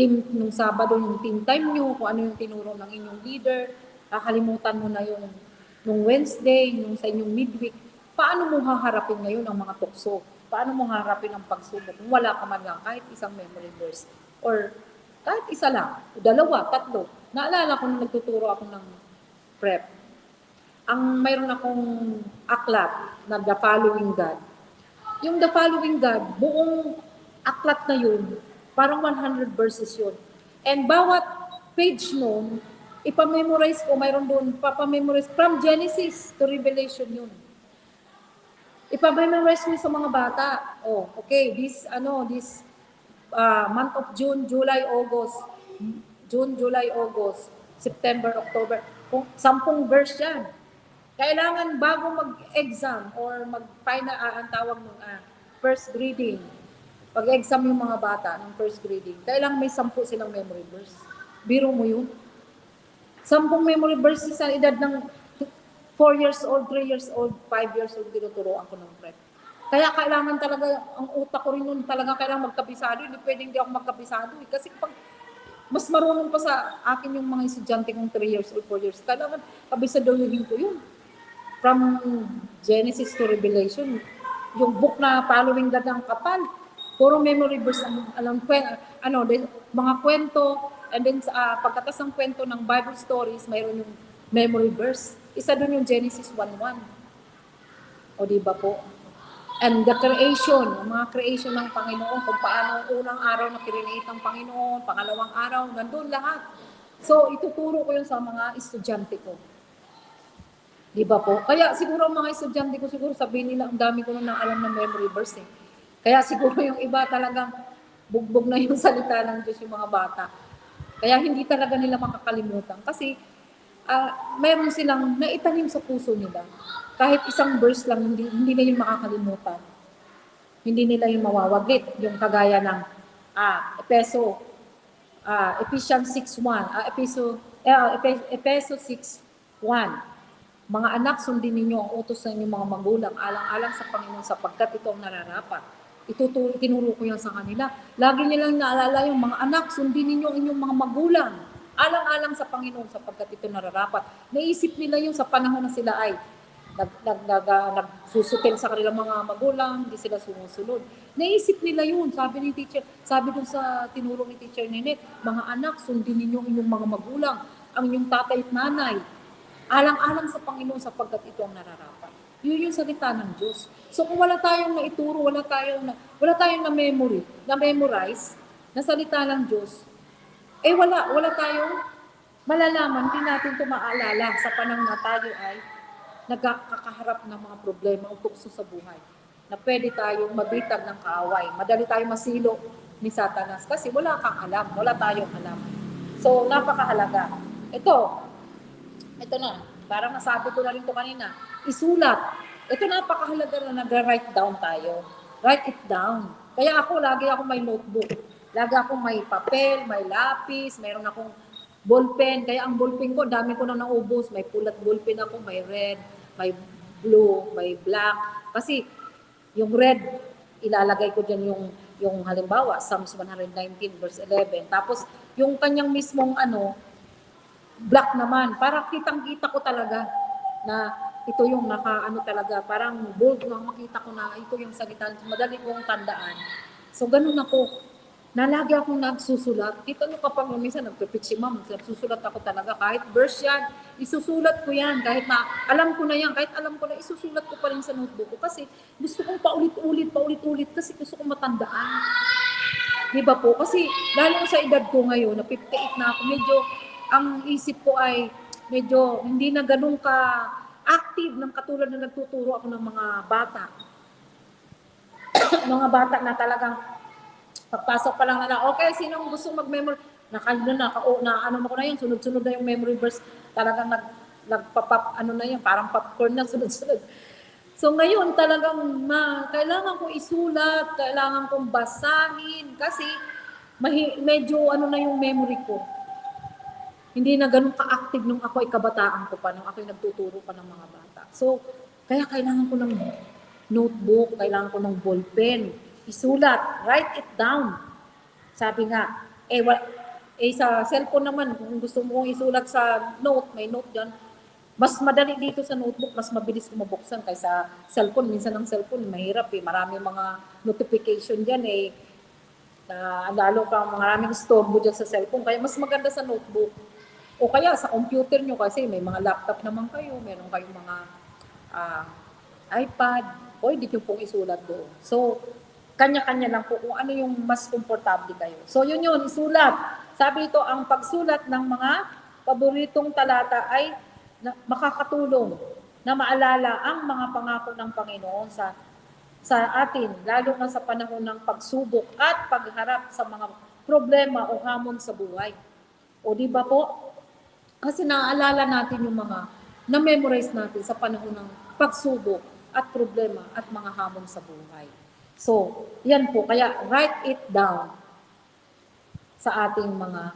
nung Sabado, yung team time nyo, kung ano yung tinuro ng inyong leader, kakalimutan mo na yung nung Wednesday, nung sa inyong midweek, paano mo haharapin ngayon ang mga tukso? Paano mo haharapin ang pagsubok kung wala ka man lang kahit isang memory verse? Or kahit isa lang, dalawa, tatlo. Naalala ko nung nagtuturo ako ng prep, mayroon akong aklat na The Following God. Yung The Following God, buong aklat na yun, parang 100 verses yun. And bawat page nun, ipamemorize ko, mayroon doon, papamemorize from Genesis to Revelation yun. Ipamemorize mo sa mga bata. Oh, okay, this month of June, July, August, September, October, kung 10 verse yan. Kailangan bago mag-exam or mag-final, ang tawag ng first grading, pag-exam yung mga bata ng first grading, kailangan may 10 silang memory verse. Biro mo yun. 10 memory verses sa edad ng 4 years old, 3 years old, 5 years old, tinuturoan ko ng prep. Kaya kailangan talaga, ang utak ko rin nun talaga kailangan magkabisado. Hindi pwedeng hindi ako magkabisado. Kasi pag mas marunong pa sa akin yung mga estudyante kong 3 years old, 4 years, kailangan kabisadohin ko yun. From Genesis to Revelation, yung book na Following God ng kapal, puro memory verse ang mga kwento, and then pagkatas ng kwento ng Bible stories, mayroon yung memory verse. Isa doon yung Genesis 1:1. O di ba po? And the creation, mga creation ng Panginoon, kung paano unang araw na create ng Panginoon, pangalawang araw, nandun lahat. So, ituturo ko yun sa mga estudyante ko. Di ba po? Kaya siguro ang mga estudyante ko, siguro sabihin nila, ang dami ko na alam ng memory verse eh. Kaya siguro yung iba talagang bugbog na yung salita ng Diyos yung mga bata. Kaya hindi talaga nila makakalimutan. Kasi meron silang naitanim sa puso nila. Kahit isang verse lang, hindi na yung makakalimutan. Hindi nila yung mawawaglit. Yung kagaya ng Ephesians 6:1, Ephesians 6:1. Mga anak, sundin ninyo ang utos ng inyong mga magulang, alang-alang sa Panginoon sapagkat ito ang nararapat. Tinuro ko yan sa kanila. Lagi nilang naalala yung mga anak, sundin ninyo ang inyong mga magulang, alang-alang sa Panginoon sapagkat ito nararapat. Naisip nila yung sa panahon na sila ay nagsusutil sa kanilang mga magulang, hindi sila sumusunod. Naisip nila yun, sabi ni teacher, sabi dun sa tinuro ni teacher Nenet, mga anak, sundin ninyo ang inyong mga magulang, ang inyong tatay at nanay, alang-alang sa Panginoon sapagkat ito ang nararapat. Yun yung salita ng Diyos. So kung wala tayong naituro, wala tayong na-memorize na salita ng Diyos, wala tayong malalaman, hindi natin ito maalala sa panahon na tayo ay nagkakaharap ng mga problema o tukso sa buhay. Na pwede tayong mabitag ng kaaway. Madali tayong masilo ni Satanas kasi wala kang alam, wala tayong alam. So napakahalaga. Ito na, parang nasabi ko na rin ito kanina, isulat. Ito napakahalaga na nag-write down tayo. Write it down. Kaya lagi ako may notebook. Lagi ako may papel, may lapis, mayroon akong ballpen. Kaya ang ballpen ko, dami ko na naubos. May pulat ballpen ako, may red, may blue, may black. Kasi yung red, ilalagay ko dyan yung halimbawa, Psalms 119 verse 11. Tapos yung kanyang mismong black naman, para kitang-kita ko talaga na ito yung talaga, parang bold na makita ko na ito yung salita, madali kong tandaan. So ganun ako, nalagi akong nagsusulat. Kita nyo kapag minsan nagpipit si ma'am, nagsusulat ako talaga, kahit verse yan, isusulat ko yan, kahit na alam ko na yan, kahit alam ko na isusulat ko pa rin sa notebook ko, kasi gusto kong paulit-ulit, kasi gusto kong matandaan. Diba po? Kasi lalo sa edad ko ngayon, na 58 na ako, medyo ang isip ko ay medyo hindi na ganun ka-active ng katulad na nagtuturo ako ng mga bata. Mga bata na talagang pagpasok pa lang na, okay, sinong gusto mag-memory? Ano ko na yun, sunod-sunod na yung memory verse. Talagang nagpapap, na yun, parang popcorn na sunod-sunod. So ngayon talagang kailangan kong isulat, kailangan kong basahin, kasi medyo na yung memory ko. Hindi na ganun ka-active nung ako ay kabataan ko pa, nung ako ay nagtuturo pa ng mga bata. So, kaya kailangan ko ng notebook, kailangan ko ng ballpen, isulat, write it down. Sabi nga, Sa cellphone naman, kung gusto mong isulat sa note, may note dyan, mas madali dito sa notebook, mas mabilis ko mabuksan kaysa cellphone. Minsan ang cellphone, mahirap eh. Maraming mga notification dyan eh. Lalo pa maraming storbo dyan sa cellphone. Kaya mas maganda sa notebook. O kaya sa computer nyo kasi may mga laptop naman kayo, meron kayong mga ah, iPad, pwede nyo pong isulat doon. So, kanya-kanya lang po kung ano yung mas komportable kayo. So, yun, isulat. Sabi ito, ang pagsulat ng mga paboritong talata ay makakatulong na maalala ang mga pangako ng Panginoon sa atin, lalo na sa panahon ng pagsubok at pagharap sa mga problema o hamon sa buhay. O di ba po? Kasi naaalala natin yung mga na-memorize natin sa panahon ng pagsubok at problema at mga hamon sa buhay. So, yan po. Kaya write it down sa ating mga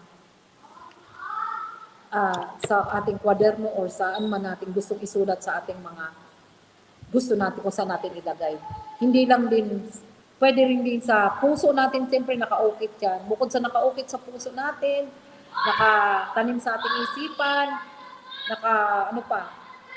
sa ating kwaderno or saan man natin gustong isulat sa ating mga gusto natin kung saan natin ilagay. Hindi lang din, pwede rin din sa puso natin, siyempre nakaukit yan. Bukod sa nakaukit sa puso natin, nakatanim sa ating isipan,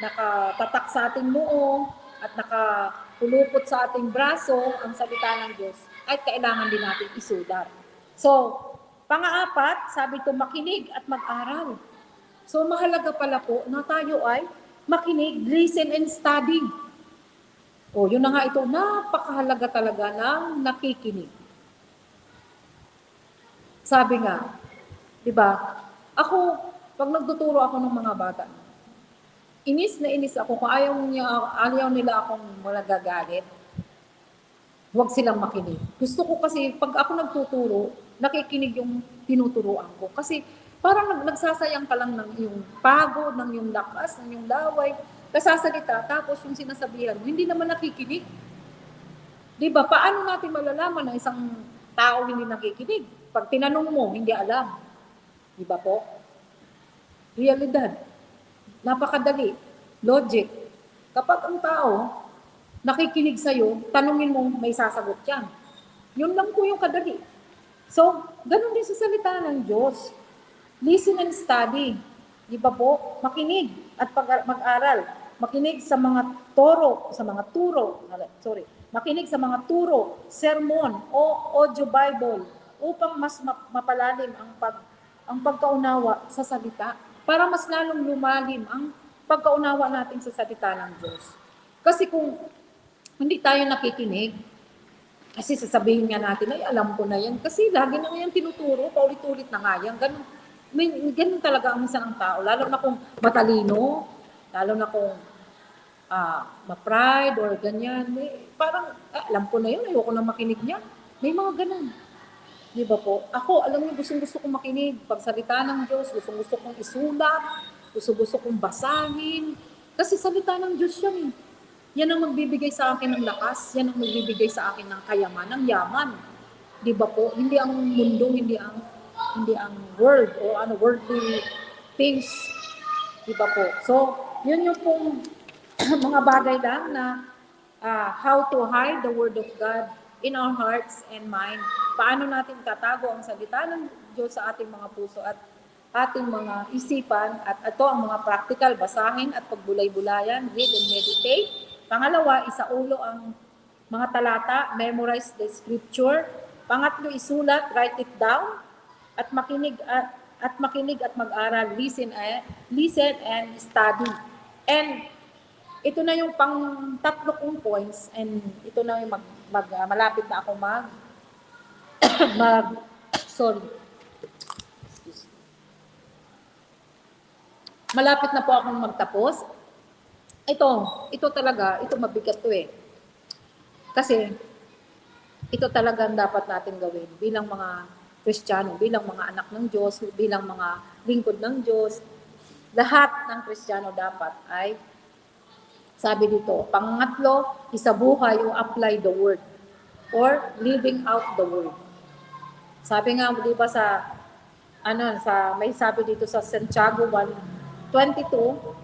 nakatatak sa ating noo, at nakapulupot sa ating braso ang salita ng Diyos, ay kailangan din natin isulat. So, pang-apat, sabi ito, makinig at mag-aral. So, mahalaga pala po na tayo ay makinig, listen and study. O, yun na nga ito, napakahalaga talaga ng nakikinig. Sabi nga, di ba, ako, pag nagtuturo ako ng mga bata, inis na inis ako kung ayaw nila akong nagagalit. Huwag silang makinig. Gusto ko kasi, pag ako nagtuturo, nakikinig yung tinuturuan ko. Kasi parang nagsasayang ka lang ng iyong pagod, ng iyong lakas, ng iyong laway, kasasalita, tapos yung sinasabihan, hindi naman nakikinig. Di ba? Paano natin malalaman na isang tao hindi nakikinig? Pag tinanong mo, hindi alam. Di ba po? Realidad. Napakadali. Logic. Kapag ang tao nakikinig sa'yo, tanungin mo, may sasagot yan. Yun lang po yung kadali. So, ganun din sa salita ng Diyos. Listen and study. Di ba po? Makinig at mag-aral. Makinig sa mga makinig sa mga turo, sermon o audio Bible upang mas mapalalim ang pagkaunawa sa salita para mas lalong lumalim ang pagkaunawa natin sa salita ng Diyos. Kasi kung hindi tayo nakikinig, kasi sasabihin nga natin, ay alam ko na yan. Kasi lagi na yan tinuturo, paulit-ulit na nga yan. Ganun talaga ang minsan ang tao. Lalo na kung matalino, lalo na kung ma-pride or ganyan. Parang, alam ko na yun, ayoko na makinig niya. May mga ganun. Di ba po? Ako, alam mo, gusto kong makinig. Pagsalita ng Diyos, gusto kong isulat, gusto kong basahin. Kasi salita ng Diyos yan. Yan ang magbibigay sa akin ng lakas, yan ang magbibigay sa akin ng kayaman, ng yaman. Di ba po? Hindi ang mundo, hindi ang world o worldly things. Di ba po? So, yun yung pong mga bagay lang na how to hide the word of God in our hearts and mind. Paano natin tatago ang salita ng Diyos sa ating mga puso at ating mga isipan, at ito ang mga practical, basahin at pagbulay-bulayan, read and meditate. Pangalawa, isaulo ang mga talata, memorize the scripture. Pangatlo, isulat, write it down. At makinig at mag-aral, listen and study. And ito na yung pang-tatlo kong points, and ito na yung malapit na ako malapit na po akong magtapos. Ito talaga, ito mabigat to eh. Kasi, ito talagang dapat natin gawin bilang mga Kristiyano, bilang mga anak ng Diyos, bilang mga lingkod ng Diyos. Lahat ng Kristiyano dapat ay, sabi dito, pangatlo, isabuhay o apply the word or living out the word. Sabi nga, di ba may sabi dito sa Santiago 1:22,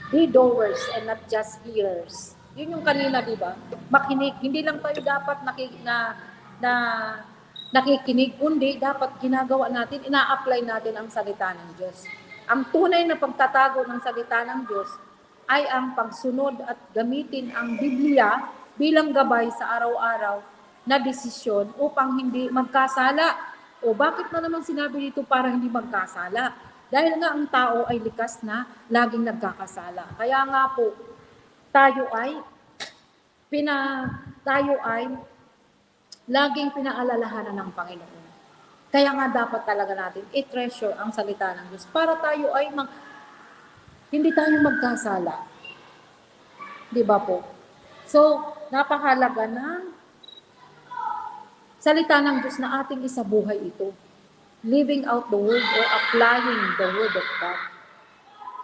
be doers and not just hearers. Yun yung kanina, di ba? Makinig. Hindi lang tayo dapat nakikinig, kundi dapat ginagawa natin, ina-apply natin ang salita ng Diyos. Ang tunay na pagtatago ng salita ng Diyos ay ang pagsunod at gamitin ang Biblia bilang gabay sa araw-araw na desisyon upang hindi magkasala. O bakit na naman sinabi dito para hindi magkasala? Dahil nga ang tao ay likas na laging nagkakasala. Kaya nga po, tayo ay tayo ay laging pinaalalahanan ng Panginoon. Kaya nga dapat talaga natin i-treasure ang salita ng Diyos para tayo ay hindi tayo magkasala. Di ba po? So, napakahalaga ng salita ng Diyos na ating isabuhay ito. Living out the Word or applying the Word of God.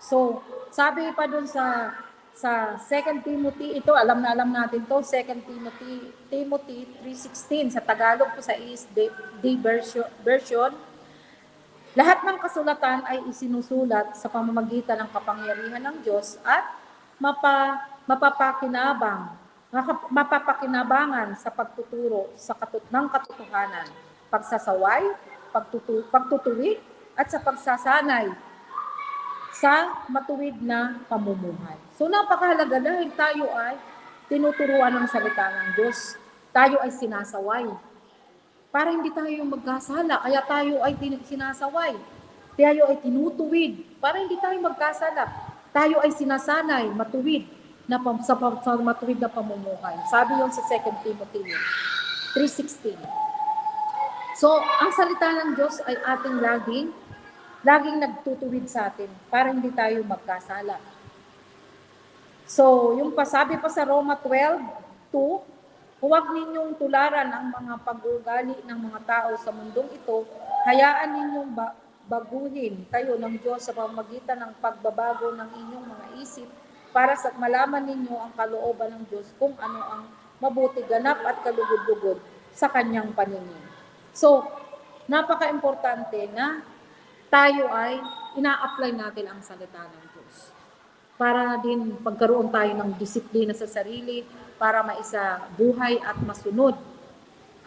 So, sabi pa dun sa 2 Timothy, ito alam natin to, 2 Timothy 3:16 sa Tagalog po, sa ESV version. Lahat ng kasulatan ay isinusulat sa pamamagitan ng kapangyarihan ng Diyos at mapapakinabangan sa pagtuturo ng katotohanan, pagsasaway, pagtutuwid at sa pagsasanay sa matuwid na pamumuhay. So napakahalaga dahil tayo ay tinuturuan ng salita ng Diyos. Tayo ay sinasaway. Para hindi tayo magkasala, kaya tayo ay sinasaway. Tayo ay tinutuwid para hindi tayo magkasala. Tayo ay sinasanay, matuwid sa matuwid na pamumuhay. Sabi yon sa 2 Timothy 3:16. So, ang salita ng Diyos ay ating laging nagtutuwid sa atin para hindi tayo magkasala. So, yung pasabi pa sa Roma 12:2, huwag ninyong tularan ang mga pag-uugali ng mga tao sa mundong ito, hayaan ninyong baguhin kayo ng Diyos sa pamamagitan ng pagbabago ng inyong mga isip para sa malaman ninyo ang kalooban ng Diyos kung ano ang mabuti, ganap at kalugod-lugod sa kanyang paningin. So, napaka-importante na tayo ay ina-apply natin ang salita ng Diyos. Para din pagkaroon tayo ng disiplina sa sarili, para maisa buhay at masunod,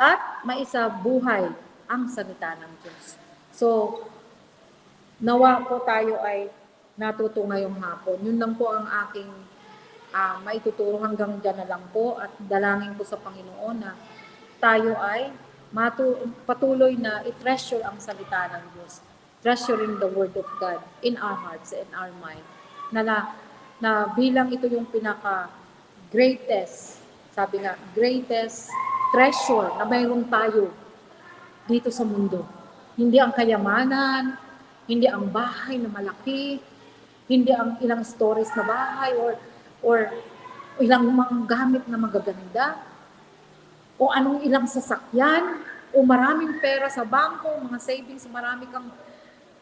at maisa buhay ang salita ng Diyos. So, nawa po tayo ay natuto ngayong hapon. Yun lang po ang aking maituturo, hanggang dyan na lang po, at dalangin po sa Panginoon na tayo ay patuloy na i-treasure ang salita ng Diyos. Treasuring the Word of God in our hearts and our mind. Na bilang ito yung pinaka-greatest, sabi nga, greatest treasure na mayroon tayo dito sa mundo. Hindi ang kayamanan, hindi ang bahay na malaki, hindi ang ilang stories na bahay or ilang mga gamit na magaganda, o anong ilang sasakyan, o maraming pera sa bangko, mga savings, marami kang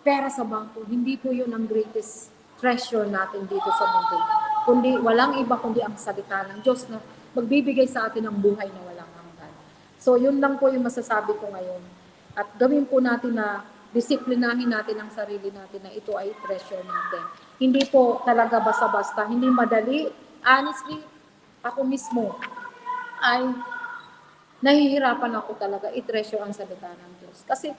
pera sa bangko. Hindi po yun ang greatest treasure natin dito sa mundo. Kundi walang iba kundi ang salita ng Diyos na magbibigay sa atin ng buhay na walang hanggan. So yun lang po yung masasabi ko ngayon. At gawin po natin na disiplinahin natin ang sarili natin na ito ay treasure natin. Hindi po talaga basta-basta, hindi madali. Honestly, ako mismo ay nahihirapan ako talaga i-treasure ang salita ng Diyos. Kasi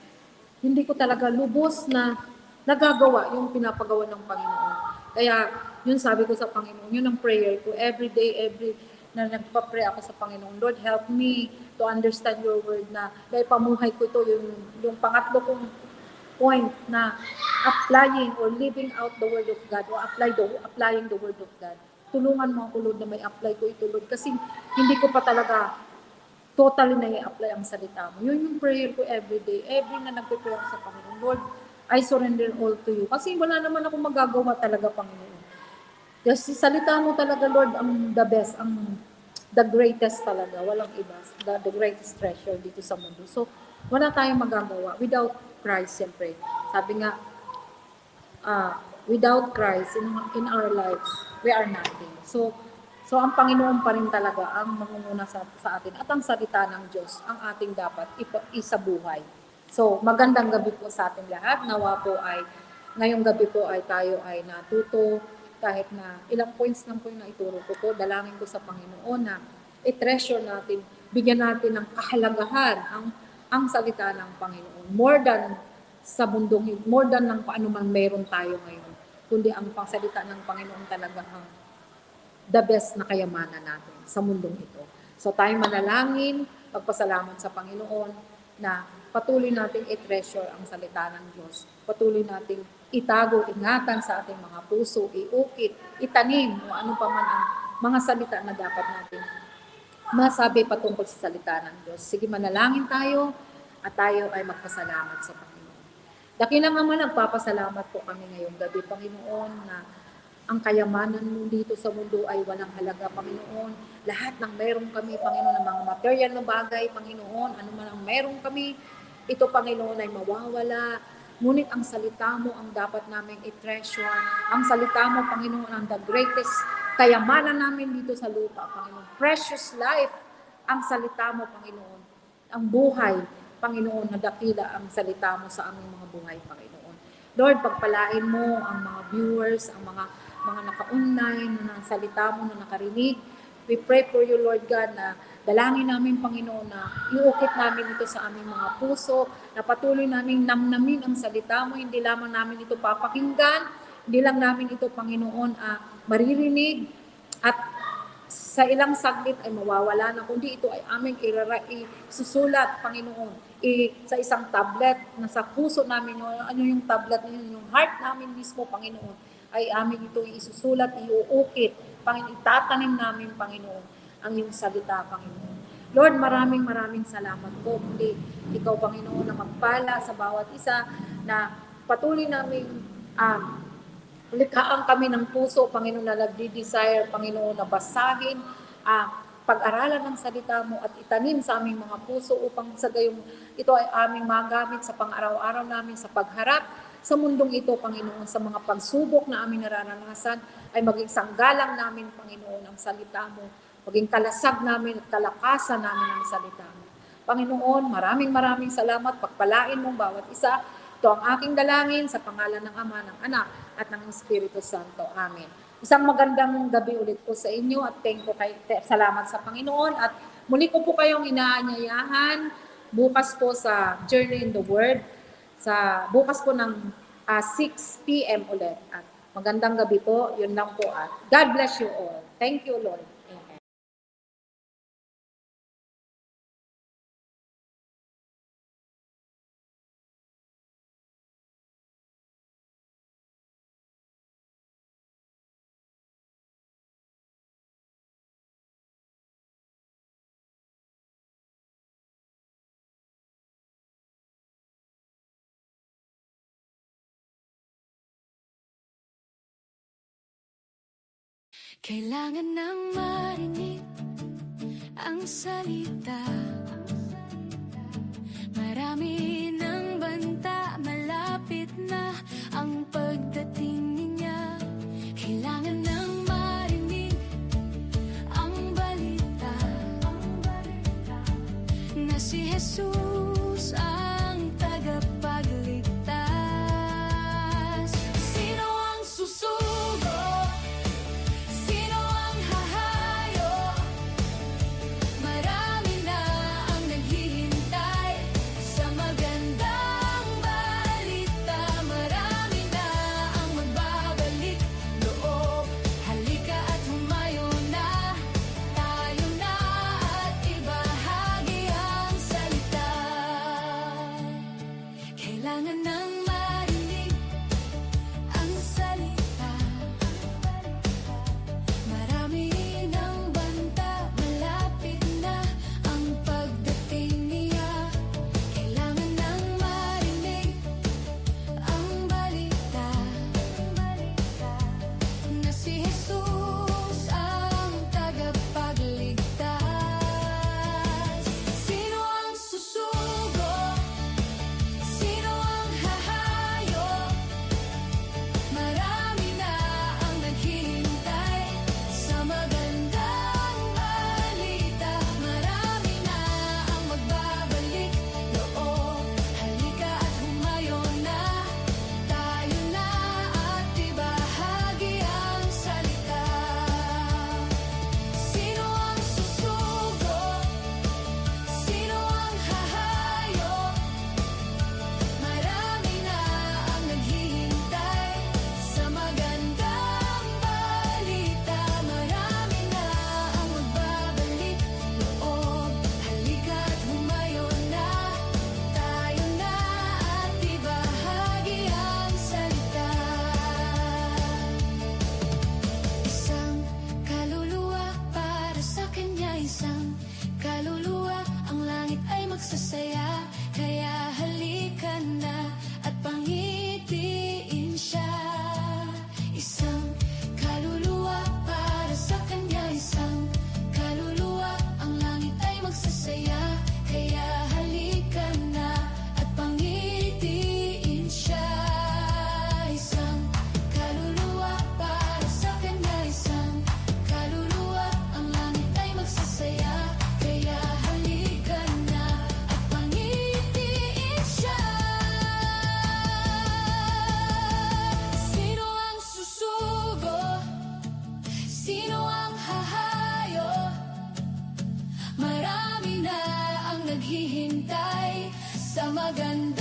hindi ko talaga lubos na nagagawa yung pinapagawa ng Panginoon. Kaya, yun sabi ko sa Panginoon, yun ang prayer ko. Every day, na nagpa-pray ako sa Panginoon, Lord, help me to understand your word na dahil pamuhay ko ito, yung pangatlo kong point na applying or living out the word of God or applying the word of God. Tulungan mo ako, Lord, na may apply ko ito, Lord. Kasi hindi ko pa talaga totally na i-apply ang salita mo. Yun yung prayer ko every day. Every na nagpe-pray ako sa Panginoon, Lord, I surrender all to you. Kasi wala naman ako magagawa talaga, Panginoon. Kasi salita mo talaga, Lord, ang the best, ang the greatest talaga. Walang iba. The greatest treasure dito sa mundo. So, wala tayong magagawa without Christ, siyempre. Sabi nga, without Christ in our lives, we are nothing. So ang Panginoon pa rin talaga ang mangunguna sa atin at ang salita ng Diyos ang ating dapat isabuhay. So, magandang gabi po sa ating lahat. Nawa po ay, ngayong gabi po ay tayo ay natuto, kahit na ilang points lang po yung naituro ko po, dalangin ko sa Panginoon na i-treasure natin, bigyan natin ng kahalagahan ang salita ng Panginoon. More than sa mundong, more than ng paano man meron tayo ngayon, kundi ang pangsalita ng Panginoon talaga ang the best na kayamanan natin sa mundong ito. So tayo manalangin, pagpasalamat sa Panginoon na patuloy nating i-treasure ang salita ng Diyos. Patuloy nating itago, ingatan sa ating mga puso, iukit, itanim, o ano pa man ang mga salita na dapat natin masabi patungkol sa salita ng Diyos. Sige, manalangin tayo at tayo ay magpasalamat sa Panginoon. Dakilang Ama, nagpapasalamat po kami ngayong gabi, Panginoon, na ang kayamanan mo dito sa mundo ay walang halaga, Panginoon. Lahat ng meron kami, Panginoon, ng mga material na bagay, Panginoon, ano man ang meron kami, ito, Panginoon, ay mawawala. Ngunit ang salita mo ang dapat naming i-treasure. Ang salita mo, Panginoon, ang the greatest kayamanan namin dito sa lupa, Panginoon. Precious life ang salita mo, Panginoon. Ang buhay, Panginoon, na dakila ang salita mo sa aming mga buhay, Panginoon. Lord, pagpalain mo ang mga viewers, ang mga naka-online, na salita mo, na nakarinig. We pray for you, Lord God, na dalangin namin, Panginoon, na iukit namin ito sa aming mga puso, na patuloy namin namnamin ang salita mo, hindi lamang namin ito papakinggan, hindi lang namin ito, Panginoon, maririnig, at sa ilang saglit ay mawawala na, kundi ito ay aming isusulat, Panginoon, sa isang tablet na sa puso namin, ano yung tablet na yun, yung heart namin mismo, Panginoon, ay aming ito isusulat, iuukit, Panginoon, itatanim namin, Panginoon, ang iyong salita, Panginoon. Lord, maraming salamat po. Muli, ikaw, Panginoon, na magpala sa bawat isa, na patuloy namin likhaan kami ng puso, Panginoon, na nagdi-desire, Panginoon, na basahin, pag-aralan ng salita mo at itanim sa aming mga puso upang sa gayong ito ay aming magamit sa pang-araw-araw namin sa pagharap sa mundong ito, Panginoon, sa mga pagsubok na aming nararanasan ay maging sanggalang namin, Panginoon, ang salita mo, maging kalasag namin at kalakasan namin ang salita mo. Panginoon, maraming salamat, pagpalain mong bawat isa. Ito ang aking dalangin sa pangalan ng Ama, ng Anak, at ng Espiritu Santo. Amen. Isang magandang gabi ulit po sa inyo at salamat sa Panginoon. At muli ko po kayong inaanyayahan bukas po sa Journey in the Word. Bukas po ng 6 p.m. ulit. At magandang gabi po. Yun lang po. At God bless you all. Thank you, Lord. Amen. Kailangan nang marinig ang salita. Marami ng banta, malapit na ang pagdating niya. Kailangan nang marinig ang balita na si Jesus ang tagapagligtas. Sino ang susugo? Sino ang hahayo? Marami na ang naghihintay sa magandang balita. Marami na ang magbabago. maganda.